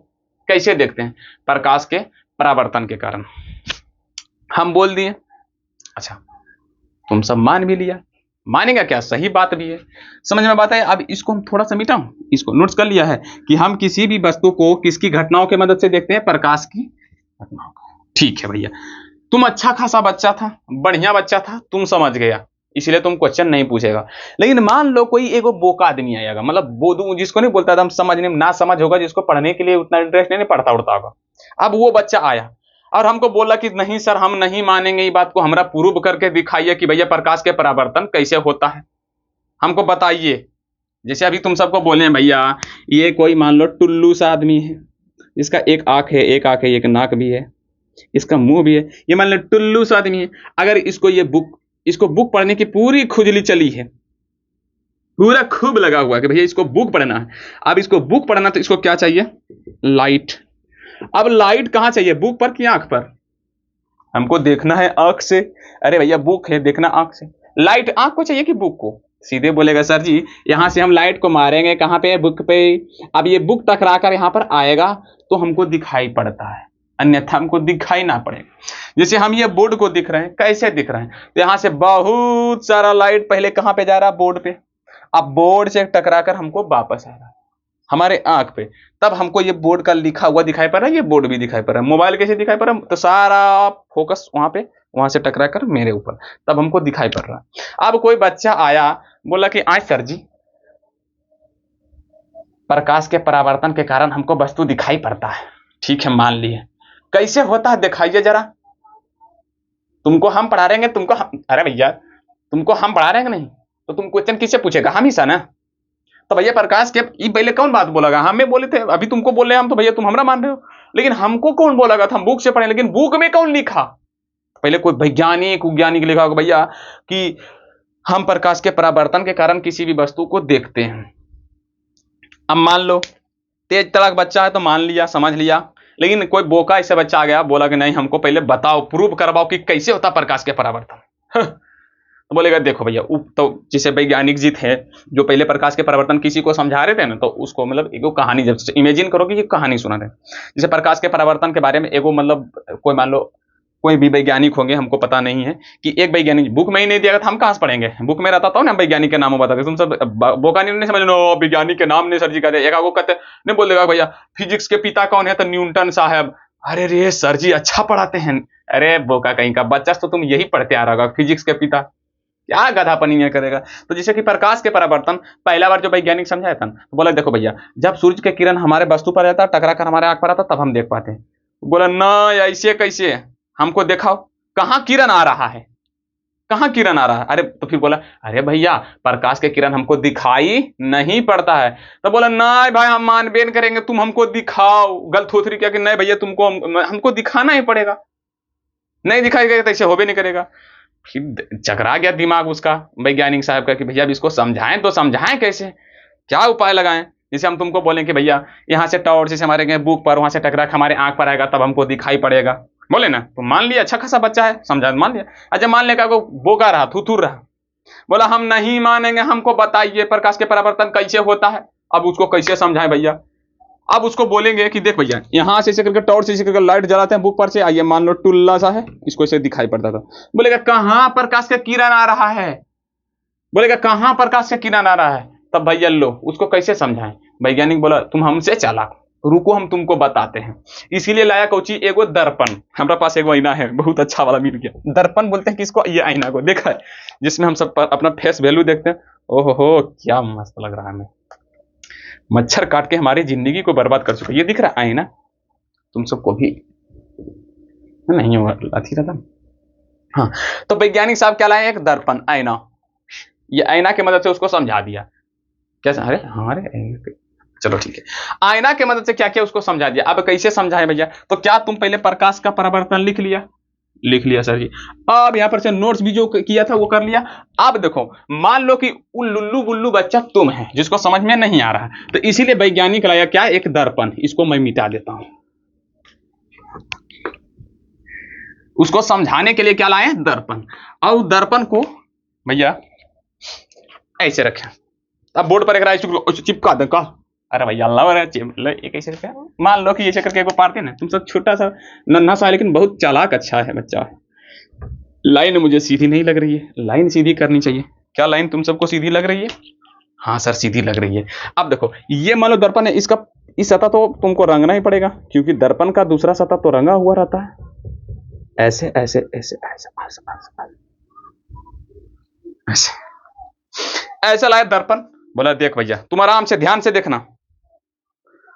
कैसे देखते हैं? प्रकाश के परावर्तन के कारण। हम बोल दिए, अच्छा तुम सब मान भी लिया, मानेगा क्या? सही बात भी है, समझ में बात है। अब इसको हम थोड़ा सा मिटाऊं, इसको नोट्स कर लिया है कि हम किसी भी वस्तु को किसकी घटनाओं की मदद से देखते हैं? प्रकाश की घटनाओं का। ठीक है भैया, तुम अच्छा खासा बच्चा था, बढ़िया बच्चा था, तुम समझ गया, इसलिए तुम क्वेश्चन नहीं पूछेगा। लेकिन मान लो कोई एगो बोका आदमी आएगा, मतलब बोधू जिसको नहीं बोलता था, समझने में ना समझ होगा, जिसको पढ़ने के लिए उतना इंटरेस्ट नहीं पढ़ता उड़ता होगा। अब वो बच्चा आया और हमको बोला कि नहीं सर हम नहीं मानेंगे ये बात को, हमरा प्रूव करके दिखाइए कि भैया प्रकाश के परावर्तन कैसे होता है, हमको बताइए। जैसे अभी तुम सबको बोले हैं भैया ये कोई मान लो टुल्लू सा आदमी है, इसका एक आंख है, एक नाक भी है, इसका मुंह भी है, ये मान लो टुल्लू सा आदमी है। अगर इसको बुक पढ़ने की पूरी खुजली चली है, पूरा खूब लगा हुआ है कि भैया इसको बुक पढ़ना है। अब इसको बुक पढ़ना तो इसको क्या चाहिए? लाइट। अब लाइट कहां चाहिए? बुक पर कि आंख पर? हमको देखना है आंख से। अरे भैया बुक है, देखना आंख से। लाइट आंख को चाहिए कि बुक को? सीधे बोलेगा सर जी यहां से हम लाइट को मारेंगे कहां पे? बुक पे। अब ये बुक टकरा कर यहां पर आएगा तो हमको दिखाई पड़ता है, अन्यथा हमको दिखाई ना पड़ेगा। जैसे हम ये बोर्ड को दिख रहे हैं, कैसे दिख रहे हैं? तो यहां से बहुत सारा लाइट पहले कहां पे जा रहा है? बोर्ड पे। अब बोर्ड से टकरा कर हमको वापस आ रहा है हमारे आंख पे, तब हमको ये बोर्ड का लिखा हुआ दिखाई पड़ रहा है, ये बोर्ड भी दिखाई पड़ रहा है। मोबाइल कैसे दिखाई पड़ रहा है? तो सारा फोकस वहां से टकरा कर मेरे ऊपर, तब हमको दिखाई पड़ रहा है। अब कोई बच्चा आया बोला कि आज सर जी प्रकाश के परावर्तन के कारण हमको वस्तु दिखाई पड़ता है। ठीक है मान लिए, कैसे होता है दिखाइए जरा। तुमको हम पढ़ा रहे हैं, अरे भैया तुमको हम पढ़ा रहे हैं नहीं तो तुम क्वेश्चन किससे पूछेगा? हम ही सा ना। तो भैया प्रकाश के ये पहले कौन बात बोलेगा? हमें बोले थे, अभी तुमको बोल रहे हैं हम, तो भैया तुम हमरा मान रहे हो। लेकिन हमको कौन बोलेगा था? हम बुक से पढ़े, लेकिन बुक में कौन लिखा? पहले कोई वैज्ञानिक लिखा होगा भैया कि हम प्रकाश के परावर्तन के कारण किसी भी वस्तु को देखते हैं। अब मान लो तेज तड़क बच्चा है तो मान लिया, समझ लिया। लेकिन कोई बोका ऐसे बच्चा आ गया, बोला कि नहीं हमको पहले बताओ, प्रूव करवाओ कि कैसे होता प्रकाश के परावर्तन। तो बोलेगा देखो भैया, तो जैसे वैज्ञानिक जी थे जो पहले प्रकाश के परावर्तन किसी को समझा रहे थे ना, तो उसको मतलब एगो कहानी, जब इमेजिन करो कि ये कहानी सुना रहे, जैसे प्रकाश के परावर्तन के बारे में एगो मतलब कोई मान लो कोई भी वैज्ञानिक होंगे, हमको पता नहीं है कि एक वैज्ञानिक, बुक में ही नहीं दिया था, हम कहां से पढ़ेंगे? बुक में रहता था ना, वैज्ञानिक के नाम बताते, तुम सब बोका नहीं समझ लो वैज्ञानिक के नाम नहीं सर जी कहते, एक आगो कहते नहीं बोल देगा भैया फिजिक्स के पिता कौन है? तो न्यूटन साहब। अरे रे सर जी अच्छा पढ़ाते हैं। अरे बोका कहीं का बच्चा, तो तुम यही पढ़ते आ रहा होगा, फिजिक्स के पिता, क्या गधापनी नहीं करेगा। तो जैसे कि प्रकाश के परावर्तन पहला बार जो वैज्ञानिक समझाया था तो बोला देखो भैया जब सूर्य के किरण हमारे वस्तु पर रहता, टकरा कर हमारे आंख पर आता, तब हम देख पाते हैं। बोला ना ऐसे कैसे, हमको दिखाओ कहां किरण आ रहा है। कहाँ किरण आ रहा है? अरे तो फिर बोला अरे भैया प्रकाश के किरण हमको दिखाई नहीं पड़ता है। तो बोला नहीं भाई हम मानबेन करेंगे, तुम हमको दिखाओ। गलथोथरी क्या कि नहीं भैया तुमको हमको दिखाना ही पड़ेगा, नहीं दिखाएगा तो ऐसे हो भी नहीं करेगा। फिर चकरा गया दिमाग उसका वैज्ञानिक साहब का कि भैया अब इसको समझाएं तो समझाएं कैसे, क्या उपाय लगाएं। जैसे हम तुमको बोलें कि भैया यहाँ से टॉर्च से हमारे बुक पर वहां से टकरा के हमारे आंख पर आएगा तब हमको दिखाई पड़ेगा, बोले ना। तो मान लिया अच्छा खासा बच्चा है, समझा मान लिया। अच्छा मान लिया वो बोका रहा, थूथूर रहा, बोला हम नहीं मानेंगे, हमको बताइए प्रकाश के परावर्तन कैसे होता है। अब उसको कैसे समझाएं भैया? अब उसको बोलेंगे कि देख भैया यहाँ से ऐसे करके टॉर्च से ऐसे करके लाइट जलाते हैं बुक पर से, आइए मान लो टुल्ला सा है, इसको ऐसे दिखाई पड़ता था। बोलेगा कहाँ प्रकाश का किरण आ रहा है, बोलेगा कहाँ प्रकाश का किरण आ रहा है। तब भैया लो उसको कैसे समझाएं? वैज्ञानिक बोला तुम हमसे चालाक, रुको हम तुमको बताते हैं। इसीलिए लाया कोची एगो दर्पण, हमारे पास एगो आईना है बहुत अच्छा वाला मिल गया। दर्पण बोलते हैं किसको? ये आईना को, देखा है जिसमें हम सब अपना फेस वैल्यू देखते हैं। ओहो क्या मस्त लग रहा है हमें, मच्छर काट के हमारी जिंदगी को बर्बाद कर चुका। ये दिख रहा है आईना तुम सबको भी नहीं होगा अथी रहता। हाँ तो वैज्ञानिक साहब क्या लाए? एक दर्पण, आईना। ये आईना की मदद से उसको समझा दिया कैसे। अरे हमारे चलो ठीक है, आईना की मदद से क्या क्या उसको समझा दिया। अब कैसे समझाए भैया? तो क्या तुम पहले प्रकाश का परावर्तन लिख लिया? लिख लिया सर जी। अब यहां पर से नोट्स भी जो किया था वो कर लिया। अब देखो मान लो कि उल्लू बुल्लू बच्चा तुम है जिसको समझ में नहीं आ रहा है, तो इसीलिए वैज्ञानिक लाया क्या? एक दर्पण। इसको मैं मिटा देता हूं। उसको समझाने के लिए क्या लाए? दर्पण। और दर्पण को भैया ऐसे रखें, अब बोर्ड पर एक चिपका दे का। अरे भैया अल्लाह एक ऐसे मान लो कि ऐसे करके को पारते ना, तुम सब छोटा सा नन्हा सा लेकिन बहुत चालाक अच्छा है बच्चा है। लाइन मुझे सीधी नहीं लग रही है, लाइन सीधी करनी चाहिए। क्या लाइन तुम सबको सीधी लग रही है? हाँ सर सीधी लग रही है। अब देखो ये मान लो दर्पण है, इसका इस सतह तो तुमको रंगना ही पड़ेगा क्योंकि दर्पण का दूसरा सतह तो रंगा हुआ रहता है। ऐसे ऐसे ऐसे ऐसे ऐसे ऐसे ऐसे लाए दर्पण। बोला देख भैया तुम आराम से ध्यान से देखना,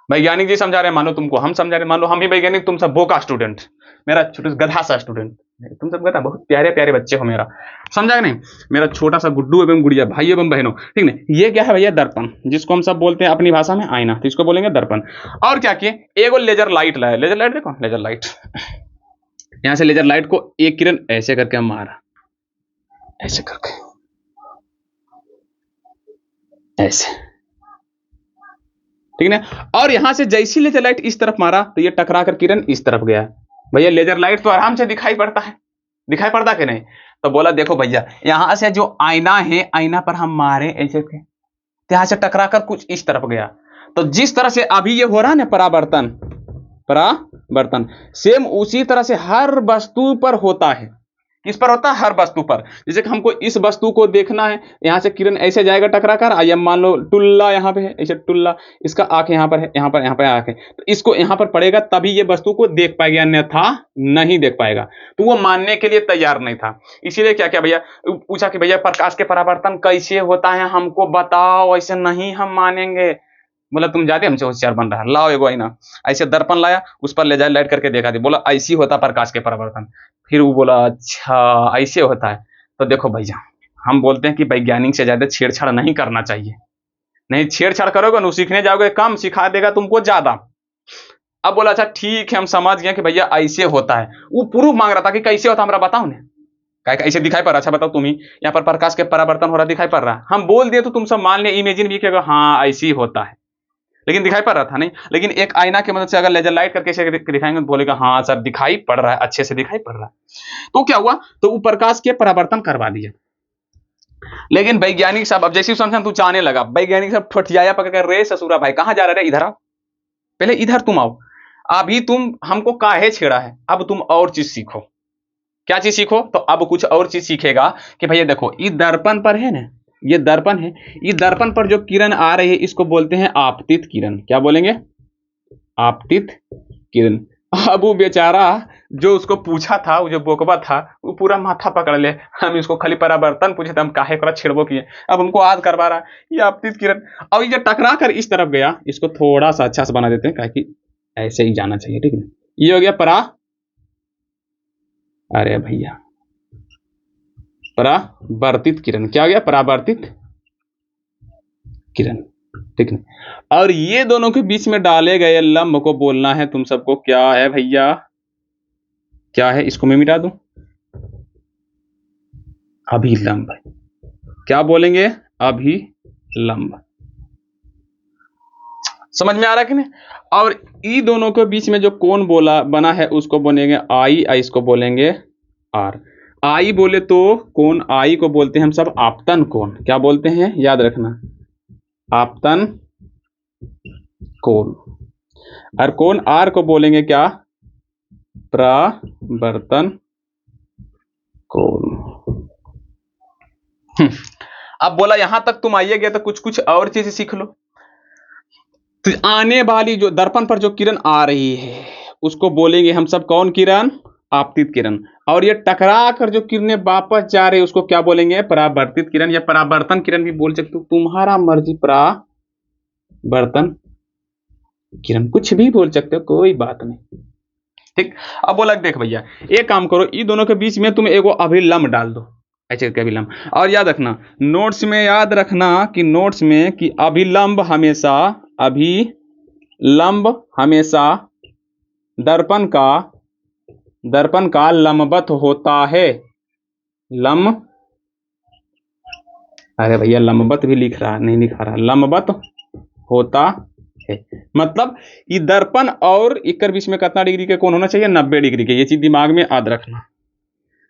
वैज्ञानिक जी समझा रहे हैं, मानो तुमको हम समझा रहे हैं। मान लो हम ही वैज्ञानिक, तुम सब बोका स्टूडेंट, मेरा छोटा गधा सा स्टूडेंट, तुम सब गधा बहुत प्यारे प्यारे बच्चे हो मेरा, समझा नहीं? मेरा छोटा सा गुड्डू एवं गुड़िया, भाई एवं बहनों, ठीक ना? ये क्या है भैया? दर्पण, जिसको हम सब बोलते हैं अपनी भाषा में आईना, तो इसको बोलेंगे दर्पण। और क्या किए? एगो लेजर लाइट लाया। लेजर लाइट देखो, लेजर लाइट, यहां से लेजर लाइट को एक किरण ऐसे करके मारा, ऐसे करके ऐसे, ठीक है। और यहां से जैसी लेजर लाइट इस तरफ मारा तो ये टकरा कर किरण इस तरफ गया। भैया लेजर लाइट तो आराम से दिखाई पड़ता है, दिखाई पड़ता कि नहीं? तो बोला देखो भैया यहां से जो आईना है, आईना पर हम मारे ऐसे थे, तो यहां से टकरा कर कुछ इस तरफ गया। तो जिस तरह से अभी ये हो रहा है ना परावर्तन, परावर्तन सेम उसी तरह से हर वस्तु पर होता है। किस पर होता है? हर वस्तु पर। जैसे कि हमको इस वस्तु को देखना है, यहां से किरण ऐसे जाएगा टकरा कर, आइए मान लो टुल्ला यहाँ पे है, ऐसे टुल्ला, इसका आंख यहाँ पर है, यहाँ पर आंख है, तो इसको यहाँ पर पड़ेगा तभी ये वस्तु को देख पाएगा, अन्यथा नहीं देख पाएगा। तो वो मानने के लिए तैयार नहीं था। इसीलिए क्या क्या भैया पूछा कि भैया प्रकाश के परावर्तन कैसे होता है, हमको बताओ, ऐसे नहीं हम मानेंगे। बोला तुम जाते हमसे होशियार बन रहा है, लाओ एगो आईना। ऐसे दर्पण लाया, उस पर ले जाए लाइट करके देखा दी, बोला ऐसी होता प्रकाश के परावर्तन। फिर वो बोला अच्छा ऐसे होता है। तो देखो भैया हम बोलते हैं कि वैज्ञानिक से ज्यादा छेड़छाड़ नहीं करना चाहिए, नहीं छेड़छाड़ करोगे ना सीखने जाओगे, कम सिखा देगा तुमको ज्यादा। अब बोला अच्छा ठीक है हम समझ गए कि भैया ऐसे होता है। वो प्रूफ मांग रहा था कि कैसे होता हमारा बताओ ना, कैसे दिखाई पड़ रहा? अच्छा बताओ तुम ही, यहाँ पर प्रकाश के परावर्तन हो रहा दिखाई पड़ रहा है, हम बोल दिए तो तुम सब मान लिया, इमेजिन भी किया हाँ ऐसे ही होता है, लेकिन दिखाई पड़ रहा था नहीं। लेकिन एक आईना की मदद से अगर लेजर लाइट करके दिखाएंगे तो बोलेगा हाँ सर दिखाई पड़ रहा है, अच्छे से दिखाई पड़ रहा है। तो क्या हुआ? तो वो प्रकाश के परावर्तन करवा दिया। लेकिन वैज्ञानिक साहब अब जैसे समझा तू चाहने लगा, वैज्ञानिक साहब ठोठियाया पकड़ रे ससुरा भाई कहां जा रहे? इधर आओ, पहले इधर तुम आओ, अभी तुम हमको काहे छेड़ा है, अब तुम और चीज सीखो। क्या चीज सीखो? तो अब कुछ और चीज सीखेगा कि भैया देखो ये दर्पण पर है ना, ये दर्पण है, ये दर्पण पर जो किरण आ रही है इसको बोलते हैं आपतित किरण। क्या बोलेंगे? आपतित किरण। अब वो बेचारा जो उसको पूछा था, वो जो बोकबा था, वो पूरा माथा पकड़ ले, हम इसको खाली परावर्तन पूछे थे, हम काहे करा छेड़बो किए, अब हमको याद करवा रहा है ये आपतित किरण। और ये जो टकरा कर इस तरफ गया, इसको थोड़ा सा अच्छा से बना देते हैं ताकि ऐसे ही जाना चाहिए, ठीक है? ये हो गया परा, अरे भैया परावर्तित किरण। क्या हो गया? परावर्तित किरण, ठीक है। और ये दोनों के बीच में डाले गए लंब को बोलना है तुम सबको, क्या है भैया? क्या है? इसको मैं मिटा दूं, अभिलंब। क्या बोलेंगे? अभिलंब। समझ में आ रहा कि नहीं? और ई दोनों के बीच में जो कोण बोला बना है उसको बोलेंगे आई, इसको बोलेंगे आर। आई बोले तो कोण आई को बोलते हैं हम सब आपतन कोण। क्या बोलते हैं? याद रखना, आपतन कोण। और कोण आर को बोलेंगे क्या? परावर्तन कोण। अब बोला यहां तक तुम आइए गए तो कुछ कुछ और चीज सीख लो। तो आने वाली जो दर्पण पर जो किरण आ रही है उसको बोलेंगे हम सब कौन किरण? आपतित किरण। और ये टकरा कर जो किरणें वापस जा रही है उसको क्या बोलेंगे? परावर्तित किरण या परावर्तन किरण भी बोल सकते हो, तुम्हारा मर्जी। परावर्तन किरण कुछ भी बोल सकते हो, कोई बात नहीं, ठीक। अब बोला देख भैया, एक काम करो, इन दोनों के बीच में तुम एगो अभिलंब डाल दो, ऐसे करके अभिलंब। और याद रखना, नोट्स में याद रखना कि नोट्स में कि अभिलंब हमेशा दर्पण का लंबवत होता है। अरे भैया लंबवत भी लिख रहा, नहीं लिखा रहा, लंबवत होता है। मतलब ये दर्पण और इकर बीच में कितना डिग्री के कोण होना चाहिए? 90 डिग्री के। ये चीज दिमाग में याद रखना।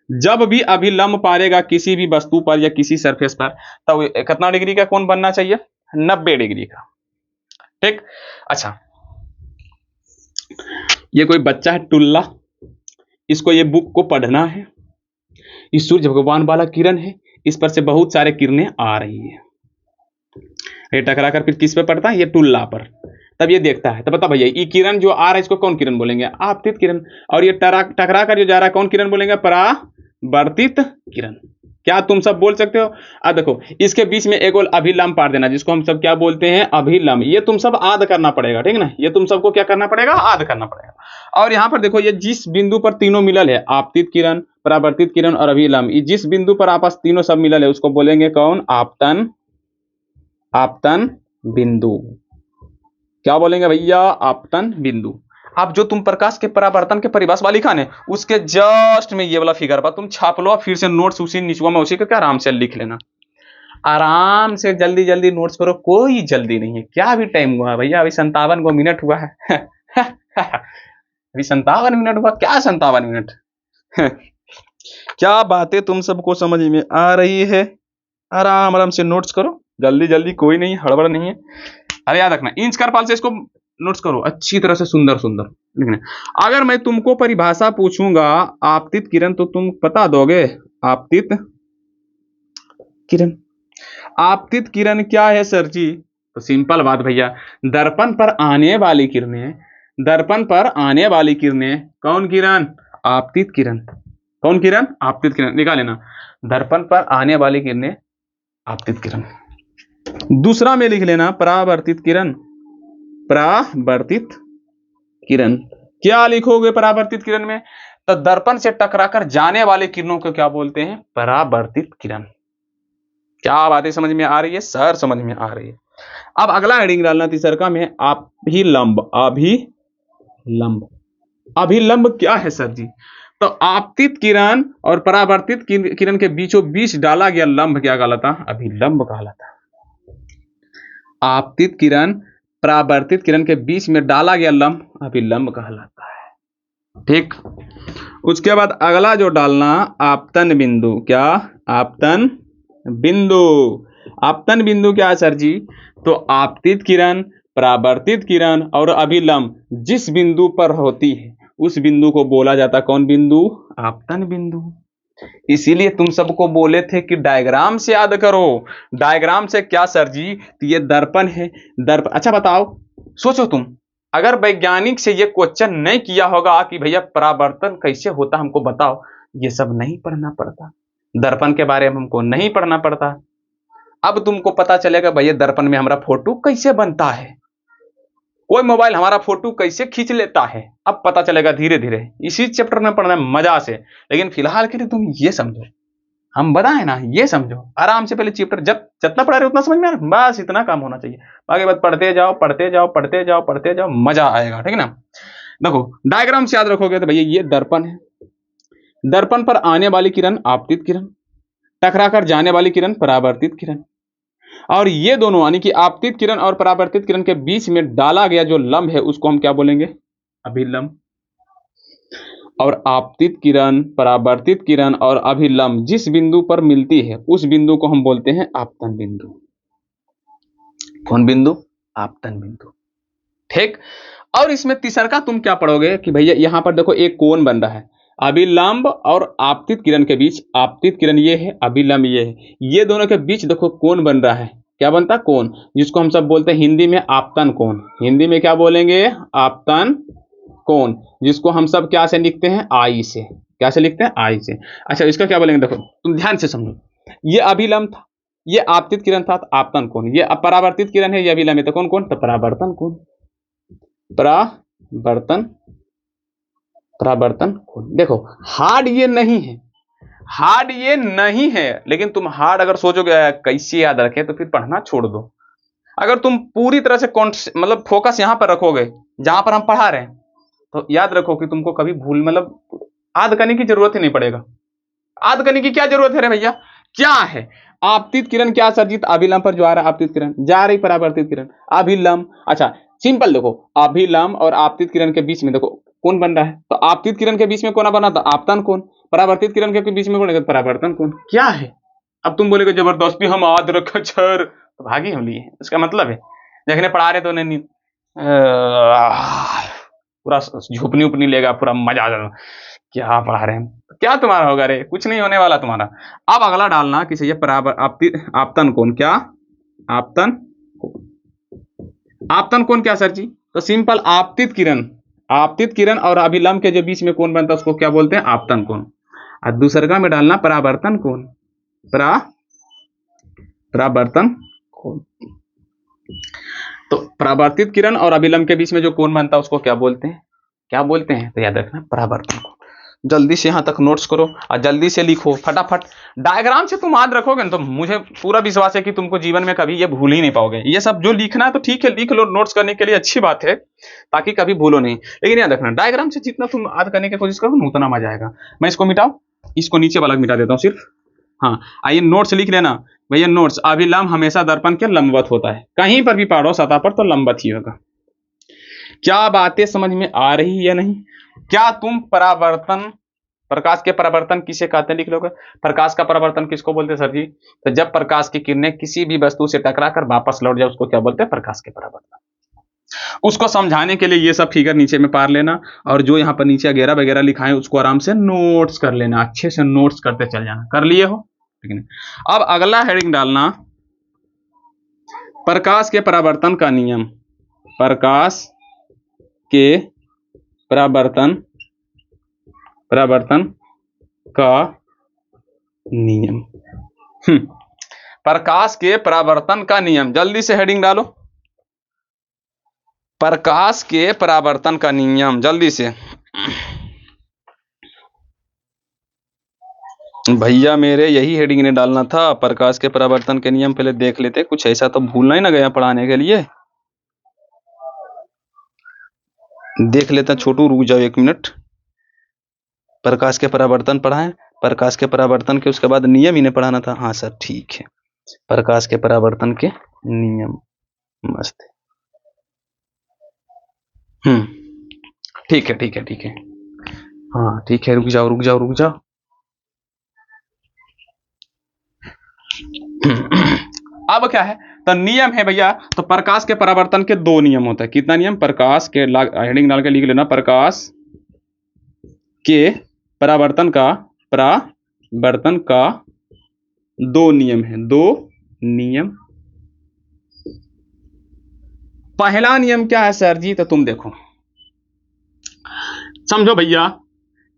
जब भी अभिलंब पारेगा किसी भी वस्तु पर या किसी सरफेस पर, तब तो कितना डिग्री का कोण बनना चाहिए? 90 डिग्री का, ठीक। अच्छा, ये कोई बच्चा है टुल्ला, इसको ये बुक को पढ़ना है। इस सूर्य भगवान वाला किरण है, इस पर से बहुत सारे किरणें आ रही है। ये टकरा कर फिर किस पे पड़ता है? ये टुल्ला पर। तब ये देखता है, तब बता भैया ये किरण जो आ रहा है इसको कौन किरण बोलेंगे? आपतित किरण। और ये टकरा कर जो जा रहा है कौन किरण बोलेंगे? परावर्तित किरण। क्या तुम सब बोल सकते हो? अब देखो, इसके बीच में एक और अभिलंब पार देना, जिसको हम सब क्या बोलते हैं? अभिलंब। ये तुम सब आद करना पड़ेगा, ठीक है ना? ये तुम सबको क्या करना पड़ेगा? आद करना पड़ेगा। और यहाँ पर देखो, ये जिस बिंदु पर तीनों मिलल है, आपतित किरण, परावर्तित किरण और अभिलंब, ये जिस बिंदु पर आपस तीनों सब मिलल है उसको बोलेंगे कौन? आपतन बिंदु। क्या बोलेंगे भैया? आपतन बिंदु। अब जो तुम प्रकाश के परावर्तन के परिभाषा लिखा ने, उसके जस्ट में ये वाला फिगर पर तुम छाप लो, फिर से नोट्स उसी निचवा में उसी का आराम से लिख लेना। आराम से जल्दी जल्दी नोट्स करो, कोई जल्दी नहीं है। क्या भी टाइम हुआ भैया? अभी 57 मिनट हुआ है। अभी 57 मिनट हुआ, क्या 57 मिनट? क्या बातें तुम सबको समझ में आ रही है? आराम आराम से नोट्स करो, जल्दी जल्दी, कोई नहीं, हड़बड़ नहीं है। अरे याद रखना, इंच करपाल से इसको नोट्स करो अच्छी तरह से, सुंदर सुंदर लिखना। अगर मैं तुमको परिभाषा पूछूंगा आपतित किरण, तो तुम बता दोगे? आपतित किरण, आपतित किरण क्या है सर जी? तो सिंपल बात भैया, दर्पण पर आने वाली किरणें, दर्पण पर आने वाली किरणें कौन किरण? आपतित किरण। कौन किरण? आपतित किरण। निकाल लेना, दर्पण पर आने वाली किरणें आपतित किरण। दूसरा में लिख लेना परावर्तित किरण। परावर्तित किरण क्या लिखोगे परावर्तित किरण में? तो दर्पण से टकराकर जाने वाले किरणों को क्या बोलते हैं? परावर्तित किरण। क्या बातें समझ में आ रही है सर? समझ में आ रही है। अब अगला हेडिंग डालना तीसरा में, अभिलंब। अभिलंब, अभिलंब क्या है सर जी? तो आपतित किरण और परावर्तित किरण के बीचों बीच डाला गया लंब क्या कहलाता? अभिलंब कहलाता। आपतित किरण परावर्तित किरण के बीच में डाला गया लंब अभिलंब कहलाता है, ठीक। उसके बाद अगला जो डालना, आपतन बिंदु। क्या? आपतन बिंदु। आपतन बिंदु क्या है सर जी? तो आपतित किरण, परावर्तित किरण और अभिलंब जिस बिंदु पर होती है उस बिंदु को बोला जाता कौन बिंदु? आपतन बिंदु। इसीलिए तुम सबको बोले थे कि डायग्राम से याद करो। डायग्राम से क्या सर जी? तो ये दर्पण है, दर्पण। अच्छा बताओ, सोचो तुम, अगर वैज्ञानिक से ये क्वेश्चन नहीं किया होगा कि भैया परावर्तन कैसे होता हमको बताओ, ये सब नहीं पढ़ना पड़ता, दर्पण के बारे में हमको नहीं पढ़ना पड़ता। अब तुमको पता चलेगा भैया दर्पण में हमारा फोटो कैसे बनता है, कोई मोबाइल हमारा फोटो कैसे खींच लेता है, अब पता चलेगा धीरे धीरे। इसी चैप्टर में पढ़ना है मजा से, लेकिन फिलहाल के लिए तुम ये समझो, हम बताए ना, ये समझो आराम से, पहले चैप्टर जब जितना पढ़ा रहे उतना समझ में आ रहा है, बस इतना काम होना चाहिए। आगे बात पढ़ते जाओ पढ़ते जाओ पढ़ते जाओ पढ़ते जाओ, मजा आएगा, ठीक है ना। देखो डायग्राम से याद रखोगे तो भैया ये दर्पण है, दर्पण पर आने वाली किरण आपतित किरण, टकराकर जाने वाली किरण परावर्तित किरण, और ये दोनों यानी कि आपतित किरण और परावर्तित किरण के बीच में डाला गया जो लंब है उसको हम क्या बोलेंगे, अभिलंब। और आपतित किरण, परावर्तित किरण और अभिलंब जिस बिंदु पर मिलती है उस बिंदु को हम बोलते हैं आपतन बिंदु। कौन बिंदु, आपतन बिंदु, ठीक। और इसमें तीसरा तुम क्या पढ़ोगे कि भैया यहां पर देखो एक कोण बन रहा है, अभिलंब और आपतित किरण के बीच, आपतित किरण ये है, अभिलंब ये है, ये दोनों के बीच देखो कोण बन रहा है, क्या बनता है, कोण, जिसको हम सब बोलते हैं हिंदी में आपतन कोण। हिंदी में क्या बोलेंगे, आपतन कोण, जिसको हम सब क्या से लिखते हैं, आई से। क्या से लिखते हैं, आई से। अच्छा इसका क्या बोलेंगे, देखो तुम ध्यान से समझो, ये अभिलंब था, ये आपतित किरण था, तो आपतन कोण, ये परावर्तित किरण है, ये अभिलंब है, तो कौन कौन, तो परावर्तन कोण, परावर्तन, परावर्तन कोण। देखो हार्ड ये नहीं है, हार्ड ये नहीं है, लेकिन तुम हार्ड अगर सोचोगे कैसे याद रखे तो फिर पढ़ना छोड़ दो। अगर तुम पूरी तरह से मतलब फोकस यहां पर रखोगे जहां पर हम पढ़ा रहे हैं, तो याद रखो कि तुमको कभी भूल मतलब याद करने की जरूरत ही नहीं पड़ेगा। याद करने की क्या जरूरत है रे भैया, क्या है, आपतित किरण क्या सर्जित, अभिलंब पर जो आ रहा है आपतित किरण, जा रही परावर्तित किरण, अभिलंब। अच्छा सिंपल देखो, अभिलंब और आपतित किरण के बीच में देखो कौन बन रहा है, तो आपतित किरण के बीच में कौन बना था, आपतन कोण, परावर्तित किरण के बीच में कौन है, परावर्तन कोण। क्या है, अब तुम बोलेगे जबरदस्ती हम याद रखा सर, तो भागी हम लिए, इसका मतलब है देखने पढ़ा रहे तो नहीं पूरा झुपनी उपनी लेगा, पूरा मजा आ जाएगा, क्या पढ़ा रहे हैं, क्या तुम्हारा होगा रे, कुछ नहीं होने वाला तुम्हारा। अब अगला डालना किसे, ये आपतन कोण, क्या आपतन कोण, आपतन कोण क्या सर जी, तो सिंपल आपतित किरण, आपतित किरण और अभिलंब के जो बीच में कोण बनता है उसको क्या बोलते हैं, आपतन कोण। और दूसरा में डालना परावर्तन कोण, परावर्तन कोण। तो परावर्तित किरण और अभिलंब के बीच में जो कोण बनता है उसको क्या बोलते हैं, क्या बोलते हैं, तो याद रखना परावर्तन कोण। जल्दी से यहां तक नोट्स करो और जल्दी से लिखो फटाफट। डायग्राम से तुम याद रखोगे ना तो मुझे पूरा विश्वास है कि तुमको जीवन में कभी ये भूल ही नहीं पाओगे। ये सब जो लिखना है तो ठीक है लिख लो, नोट्स करने के लिए अच्छी बात है, ताकि कभी भूलो नहीं, लेकिन याद रखना डायग्राम से जितना तुम याद करने की कोशिश करो उतना मजा आएगा। मैं इसको मिटाऊं, इसको नीचे वाला मिटा देता हूँ सिर्फ। हाँ आइए नोट्स लिख लेना भैया, नोट्स, अभिलंब हमेशा दर्पण के लंबवत होता है, कहीं पर भी पढ़ो सतह पर तो लंबवत ही होगा। क्या बातें समझ में आ रही है या नहीं, क्या तुम परावर्तन, प्रकाश के परावर्तन किसे कहते हैं लिख लोगे, प्रकाश का परावर्तन किसको बोलते हैं सर जी, तो जब प्रकाश की किरणें किसी भी वस्तु से टकराकर वापस लौट जाए उसको क्या बोलते हैं, प्रकाश के परावर्तन। उसको समझाने के लिए ये सब फिगर नीचे में पार लेना, और जो यहाँ पर नीचे वगैरह वगैरह लिखा है उसको आराम से नोट्स कर लेना, अच्छे से नोट्स करते चल जाना। कर लिए हो, ठीक है। अब अगला हेडिंग डालना प्रकाश के परावर्तन का नियम, प्रकाश के परावर्तन, परावर्तन का नियम। प्रकाश के परावर्तन का नियम, जल्दी से हेडिंग डालो, प्रकाश के परावर्तन का नियम, जल्दी से भैया मेरे यही हेडिंग ने डालना था, प्रकाश के परावर्तन के नियम। पहले देख लेते, कुछ ऐसा तो भूलना ही ना गया पढ़ाने के लिए, देख लेता। छोटू रुक जाओ एक मिनट, प्रकाश के परावर्तन पढ़ाएं, प्रकाश के परावर्तन के उसके बाद नियम इन्हें पढ़ाना था। हाँ सर ठीक है, प्रकाश के परावर्तन के नियम, मस्त। ठीक है ठीक है ठीक है, हाँ ठीक है, रुक जाओ रुक जाओ रुक जाओ। अब क्या है, तो नियम है भैया, तो प्रकाश के परावर्तन के दो नियम होता है। कितना नियम, प्रकाश के हेडिंग डाल के लिख लेना, प्रकाश के परावर्तन का दो नियम है, दो नियम। पहला नियम क्या है सर जी, तो तुम देखो समझो भैया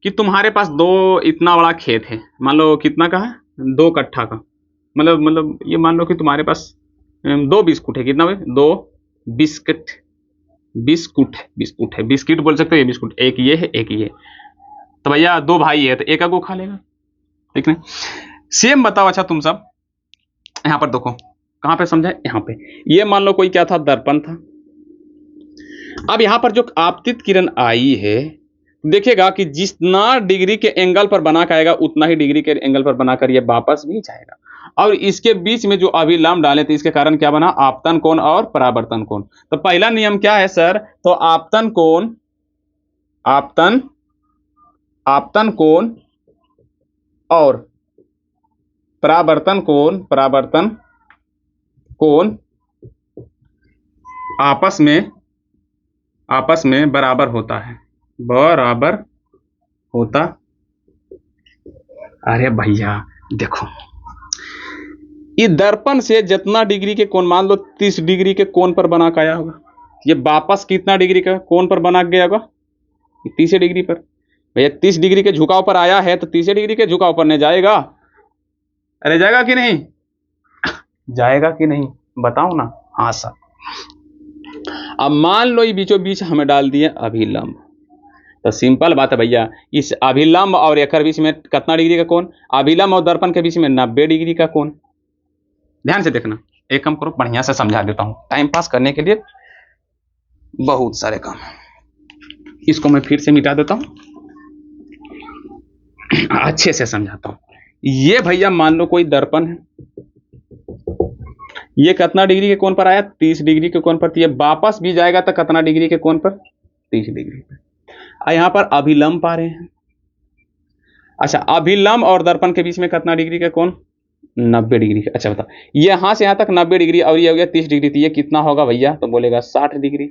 कि तुम्हारे पास दो इतना बड़ा खेत है, मान लो कितना का है, 2 कट्ठा का, मतलब ये मान लो कि तुम्हारे पास 2 बिस्कुट है, कितना है, 2 बिस्किट, बिस्कुट है, बिस्किट बोल सकते हो, ये बिस्कुट, एक ये है एक ये, तो भैया 2 भाई है तो एक को खा लेगा, ठीक है। सेम बताओ। अच्छा तुम सब यहां पर देखो, कहां पे समझे, यहां पे। ये मान लो कोई क्या था, दर्पण था। अब यहां पर जो आपतित किरण आई है, देखेगा कि जितना डिग्री के एंगल पर बना कर आएगा उतना ही डिग्री के एंगल पर बनाकर ये वापस भी जाएगा। और इसके बीच में जो अभिलंब डाले थे, इसके कारण क्या बना, आपतन कोण और परावर्तन कोण। तो पहला नियम क्या है सर, तो आपतन कोण, आपतन आपतन कोण और परावर्तन कोण, परावर्तन कोण आपस में बराबर होता है, बराबर होता। अरे भैया देखो, ये दर्पण से जितना डिग्री के कोण, मान लो 30 डिग्री के कोण पर बना के आया होगा, ये वापस कितना डिग्री का कोण पर बना गया होगा, 30 डिग्री पर। भैया 30 डिग्री के झुकाव पर आया है तो 30 डिग्री के झुकाव पर नहीं जाएगा? अरे जाएगा कि नहीं, जाएगा कि नहीं, बताओ ना। हाँ सर। अब मान लो ये बीचों बीच हमें डाल दिए अभिलंब, तो सिंपल बात है भैया, इस अभिलंब और एकर बीच में कितना डिग्री का कोण, अभिलंब और दर्पण के बीच में 90 डिग्री का कोण। ध्यान से देखना, एक काम करो, बढ़िया से समझा देता हूं, टाइम पास करने के लिए बहुत सारे काम है। इसको मैं फिर से मिटा देता हूं, अच्छे से समझाता हूं। ये भैया मान लो कोई दर्पण है, ये कितना डिग्री के कोण पर आया, 30 डिग्री के कोण पर। ये वापस भी जाएगा तो कितना डिग्री के कोण पर, 30 डिग्री पर। यहां पर अभिलंब पा रहे हैं। अच्छा, अभिलंब और दर्पण के बीच में कितना डिग्री का कोण, 90 डिग्री। अच्छा बताओ, यहां से यहां तक 90 डिग्री और ये हो गया 30 डिग्री, तो ये कितना होगा भैया, तो बोलेगा 60 डिग्री।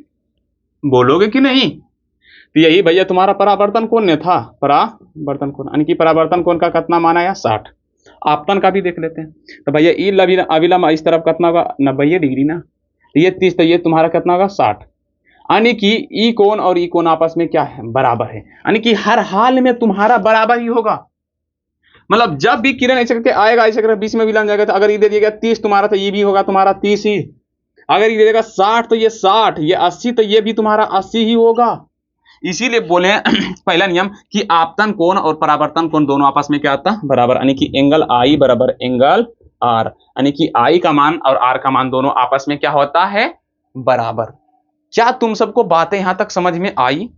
बोलोगे कि नहीं? तो यही भैया तुम्हारा परावर्तन कोण ने था, परावर्तन कोण, यानी कि परावर्तन कोण का कितना मान आया, 60। आपतन का भी देख लेते हैं, तो भैया ई अभिलंब इस तरफ कितना होगा, 90 डिग्री ना, तो ये 30, तो ये तुम्हारा कितना होगा, 60। यानी कि ई कोण और ई कोण आपस में क्या है, बराबर है। यानी कि हर हाल में तुम्हारा बराबर ही होगा। मतलब जब भी किरण ऐसे करके आएगा, ऐसे करके बीच में विलंब जाएगा, तो अगर ये दे दिएगा 30 तुम्हारा, तो ये भी होगा तुम्हारा 30 ही। अगर ये दे देगा 60 तो ये 60, ये 80 तो ये भी तुम्हारा 80 ही होगा। इसीलिए बोले पहला नियम कि आपतन कोण और परावर्तन कोण दोनों आपस में क्या आता, बराबर। यानी कि एंगल आई बराबर एंगल आर, यानी कि आई का मान और आर का मान दोनों आपस में क्या होता है, बराबर। क्या तुम सबको बातें यहां तक समझ में आई?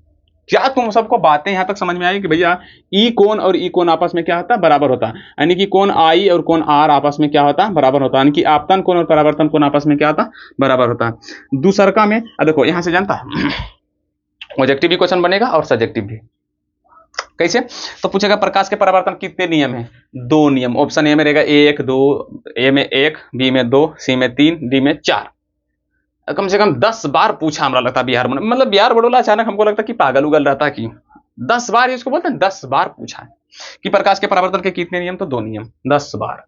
क्या तुम सबको बातें यहां तक समझ में आई कि भैया ई कोण और ई कोण आपस में क्या होता है, बराबर होता है। यानी कि कोण आई और कोण आर आपस में क्या होता है, बराबर होता है। यानी कि आपतन कोण और परावर्तन कोण आपस में क्या होता है, बराबर होता है। दूसरका में देखो, यहां से जानता है ऑब्जेक्टिव भी क्वेश्चन बनेगा और सब्जेक्टिव भी। कैसे? तो पूछेगा प्रकाश के परावर्तन कितने नियम है, 2 नियम। ऑप्शन ए में रहेगा 1 2, ए में 1, बी में 2, सी में 3, डी में 4। कम से कम 10 बार पूछा हमरा लगता बिहार में, मतलब बिहार बड़ोला अचानक हमको लगता कि पागल उगल रहता कि 10 बार इसको बोलते हैं, 10 बार पूछा है कि प्रकाश के परावर्तन के कितने नियम, तो 2 नियम, 10 बार।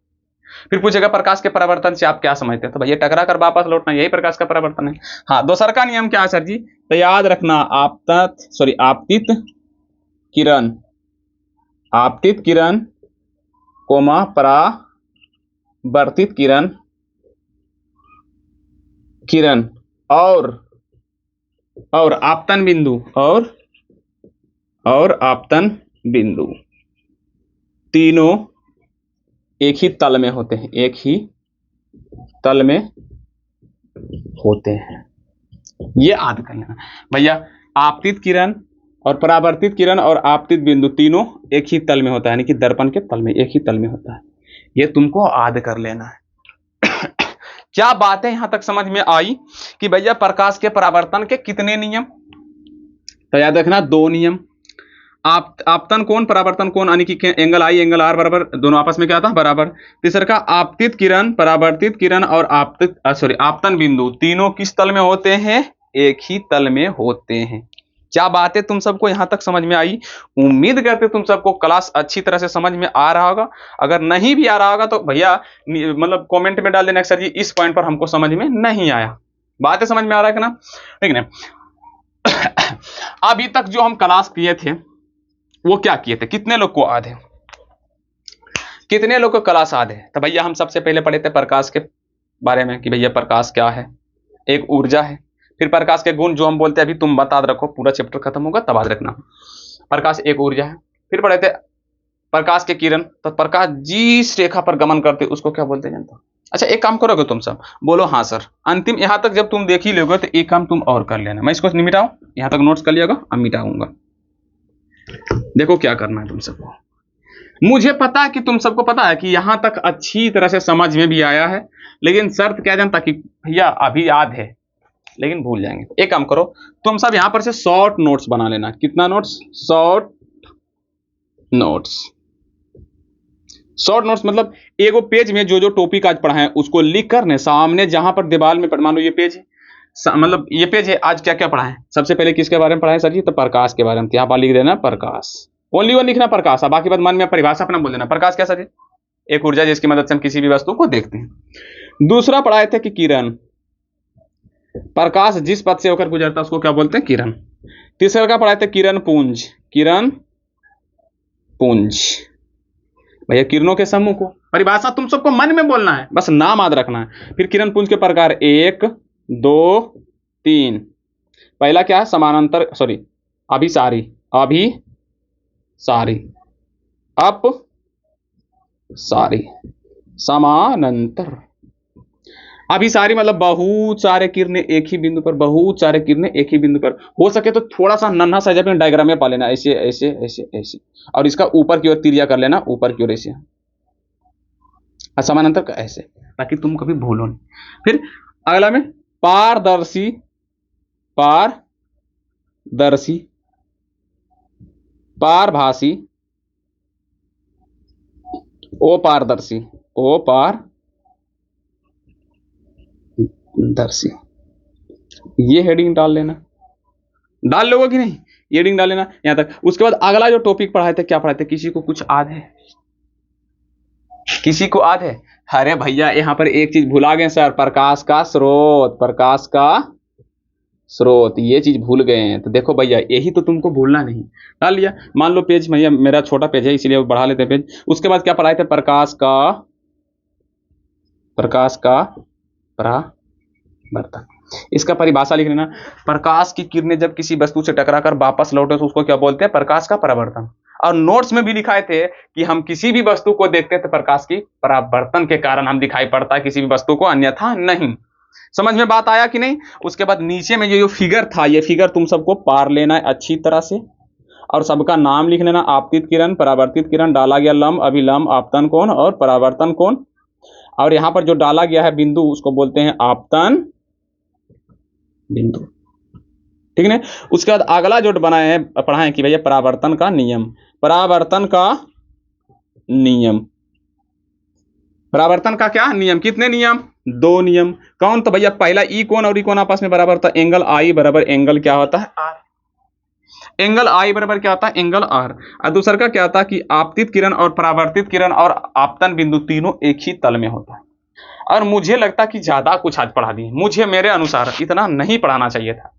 फिर पूछेगा प्रकाश के परावर्तन से आप क्या समझते हैं, तो भैया टकरा कर वापस लौटना, यही प्रकाश का परावर्तन है। हाँ, दूसरा का नियम क्या है सर जी, तो याद रखना, आपतित किरण, आपतित किरण कोमा परावर्तित किरण, किरण और आपतन बिंदु, और आपतन बिंदु तीनों एक ही तल में होते हैं, एक ही तल में होते हैं। ये याद कर लेना भैया, आपतित किरण और परावर्तित किरण और आपतित बिंदु तीनों एक ही तल में होता है, यानी कि दर्पण के तल में, एक ही तल में होता है। ये तुमको याद कर लेना है। क्या बातें यहां तक समझ में आई कि भैया प्रकाश के परावर्तन के कितने नियम, तो याद रखना 2 नियम। आपतन कोण परावर्तन कोण, यानी कि एंगल आई एंगल आर बराबर, दोनों आपस में क्या आता है, बराबर। तीसरा का आपतित किरण, परावर्तित किरण और आपतन बिंदु तीनों किस तल में होते हैं, एक ही तल में होते हैं। क्या बातें तुम सबको यहां तक समझ में आई? उम्मीद करते तुम सबको क्लास अच्छी तरह से समझ में आ रहा होगा। अगर नहीं भी आ रहा होगा तो भैया मतलब कमेंट में डाल देना सर जी इस पॉइंट पर हमको समझ में नहीं आया। बातें समझ में आ रहा है कि ना, ठीक है। अभी तक जो हम क्लास किए थे वो क्या किए थे, कितने लोग को याद है, कितने लोग को क्लास याद है? तो भैया हम सबसे पहले पढ़े थे प्रकाश के बारे में कि भैया प्रकाश क्या है, एक ऊर्जा है। फिर प्रकाश के गुण जो हम बोलते हैं, अभी तुम बता रखो, पूरा चैप्टर खत्म होगा तब याद रखना। प्रकाश एक ऊर्जा है। फिर पढ़े थे प्रकाश के किरण, तो प्रकाश जिस रेखा पर गमन करते उसको क्या बोलते हैं जानते हो? अच्छा एक काम करोगे तुम सब, बोलो हाँ सर। अंतिम यहाँ तक जब तुम देख ही लोगे तो एक काम तुम और कर लेना, मैं इसको नहीं मिटाऊं, यहाँ तक नोट्स कर लिया होगा, अब मिटाऊंगा। देखो क्या करना है तुम सबको। मुझे पता है कि तुम सबको पता है कि यहां तक अच्छी तरह से समझ में भी आया है, लेकिन शर्त क्या जानता कि भैया अभी याद है लेकिन भूल जाएंगे। एक काम करो, तुम सब यहां पर से शॉर्ट नोट्स बना लेना। कितना notes? Short notes. Short notes मतलब एगो पेज में जो जो टॉपिक आज पढ़ा है उसको लिख कर ने सामने जहां पर दीवार में मान लो ये पेज है, मतलब ये पेज है, आज क्या क्या पढ़ा है। सबसे पहले किसके बारे में पढ़ा है सर जी? तो प्रकाश के बारे में। यहाँ पर लिख देना प्रकाश, ओनली वन लिखना प्रकाश, अब बाकी बात मन में परिभाषा अपना बोल देना। प्रकाश क्या सर? एक ऊर्जा जिसकी मदद से हम किसी भी वस्तु को देखते हैं। दूसरा पढ़ाए थे कि किरण, प्रकाश जिस पथ से होकर गुजरता है उसको क्या बोलते हैं? किरण। तीसरा का पढ़ाए थे किरण पुंज, किरण पुंज, भैया किरणों के समूह को, परिभाषा तुम सबको मन में बोलना है, बस नाम याद रखना है। फिर किरण पुंज के प्रकार 1 2 3। पहला क्या है? समानांतर, सॉरी अभिसारी, अभिसारी, अपसारी, समानांतर। अभिसारी मतलब बहुत सारे किरणें एक ही बिंदु पर, बहुत सारे किरणें एक ही बिंदु पर। हो सके तो थोड़ा सा नन्हा सा अपने डायग्राम में पा लेना, ऐसे ऐसे ऐसे ऐसे, और इसका ऊपर की ओर तिरिया कर लेना, ऊपर की ओर ऐसे, समानांतर का ऐसे, ताकि तुम कभी भूलो नहीं। फिर अगला में पारदर्शी, पारदर्शी, पारभासी, अपारदर्शी, अपारदर्शी। ये हेडिंग डाल लेना, डाल लोगे कि नहीं? ये हेडिंग डाल लेना यहां तक। उसके बाद अगला जो टॉपिक पढ़ाए थे, क्या पढ़ाए थे? किसी को कुछ याद है? किसी को याद है? अरे भैया यहाँ पर एक चीज भुला गए सर, प्रकाश का स्रोत, प्रकाश का स्रोत, ये चीज भूल गए हैं। तो देखो भैया यही तो तुमको भूलना नहीं। डाल लिया। मान लो पेज, भैया मेरा छोटा पेज है इसलिए बढ़ा लेते हैं पेज। उसके बाद क्या पढ़ाए थे? प्रकाश का परावर्तन। इसका परिभाषा लिख लेना। प्रकाश की किरणें जब किसी वस्तु से टकराकर वापस लौटे तो उसको क्या बोलते हैं? प्रकाश का परावर्तन। और नोट्स में भी लिखाए थे कि हम किसी भी वस्तु को देखते थे प्रकाश की परावर्तन के कारण हम दिखाई पड़ता है किसी भी वस्तु को, अन्यथा नहीं। समझ में बात आया कि नहीं? उसके बाद नीचे में जो फिगर था, ये फिगर तुम सबको पार लेना है अच्छी तरह से, और सबका नाम लिख लेना। आपतित किरण, परावर्तित किरण, डाला गया लंब, अभिलंब, आपतन कोण और परावर्तन कोण। और यहां पर जो डाला गया है बिंदु उसको बोलते हैं आपतन बिंदु, ठीक है। उसके बाद अगला जो बनाए हैं, पढ़ाएं कि भैया परावर्तन का नियम, परावर्तन का नियम, परावर्तन का क्या नियम? कितने नियम? 2 नियम। कौन? तो भैया पहला ई कोण और ई कोण आपस में बराबर होता है, एंगल आई बराबर एंगल क्या होता है? आर। एंगल आई बराबर क्या होता है? Angle R. और दूसरा का क्या होता है कि आपतित किरण और परावर्तित किरण और आपतन बिंदु तीनों एक ही तल में होता है। और मुझे लगता है कि ज्यादा कुछ आज पढ़ा दिए, मुझे मेरे अनुसार इतना नहीं पढ़ाना चाहिए था,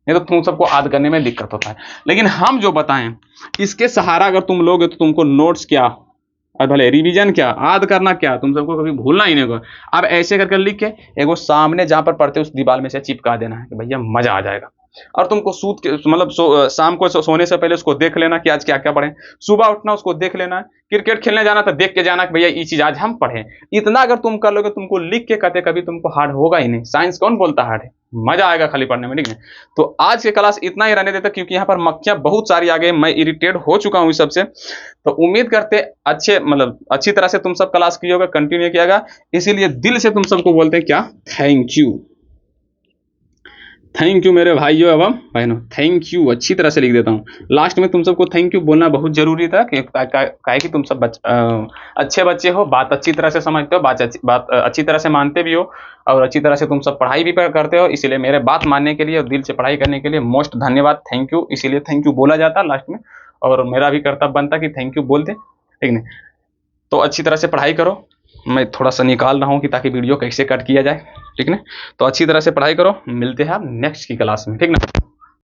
नहीं तो तुम सबको याद करने में दिक्कत होता है। लेकिन हम जो बताएं इसके सहारा अगर तुम लोगे तो तुमको नोट्स क्या और भले रिवीजन क्या, याद करना क्या, तुम सबको कभी भूलना ही नहीं होगा। अब ऐसे करके लिख के एगो सामने जहां पर पढ़ते उस दीवार में से चिपका देना है कि भैया मजा आ जाएगा। और तुमको सूत के मतलब शाम को सोने से पहले उसको देख लेना कि आज क्या क्या पढ़े। सुबह उठना उसको देख लेना, क्रिकेट खेलने जाना तो देख के जाना कि भैया ये चीज आज हम पढ़े। इतना अगर तुम कर लोगे, तुमको लिख के कहते कभी तुमको हार्ड होगा ही नहीं। साइंस कौन बोलता हार्ड है? मजा आएगा खाली पढ़ने में, ठीक है। तो आज के क्लास इतना ही रहने देता, क्योंकि यहाँ पर मक्खियां बहुत सारी आ गई, मैं इरिटेट हो चुका हूँ इस सबसे। तो उम्मीद करते अच्छे मतलब अच्छी तरह से तुम सब क्लास किए होगा, कंटिन्यू किया, इसीलिए दिल से तुम सबको बोलते हैं क्या? Thank you. थैंक यू मेरे भाइयों एवं बहनों, थैंक यू अच्छी तरह से लिख देता हूँ। लास्ट में तुम सबको थैंक यू बोलना बहुत जरूरी था कि तुम सब अच्छे बच्चे हो, बात अच्छी तरह से समझते हो, बात अच्छी तरह से मानते भी हो, और अच्छी तरह से तुम सब पढ़ाई भी करते हो। इसीलिए मेरे बात मानने के लिए और दिल से पढ़ाई करने के लिए मोस्ट धन्यवाद, थैंक यू। इसीलिए थैंक यू बोला जाता लास्ट में, और मेरा भी कर्तव्य बनता कि थैंक यू बोलते, ठीक है। तो अच्छी तरह से पढ़ाई करो। मैं थोड़ा सा निकाल रहा हूँ कि ताकि वीडियो कैसे कट किया जाए, ठीक है। तो अच्छी तरह से पढ़ाई करो, मिलते हैं आप नेक्स्ट की क्लास में, ठीक ना।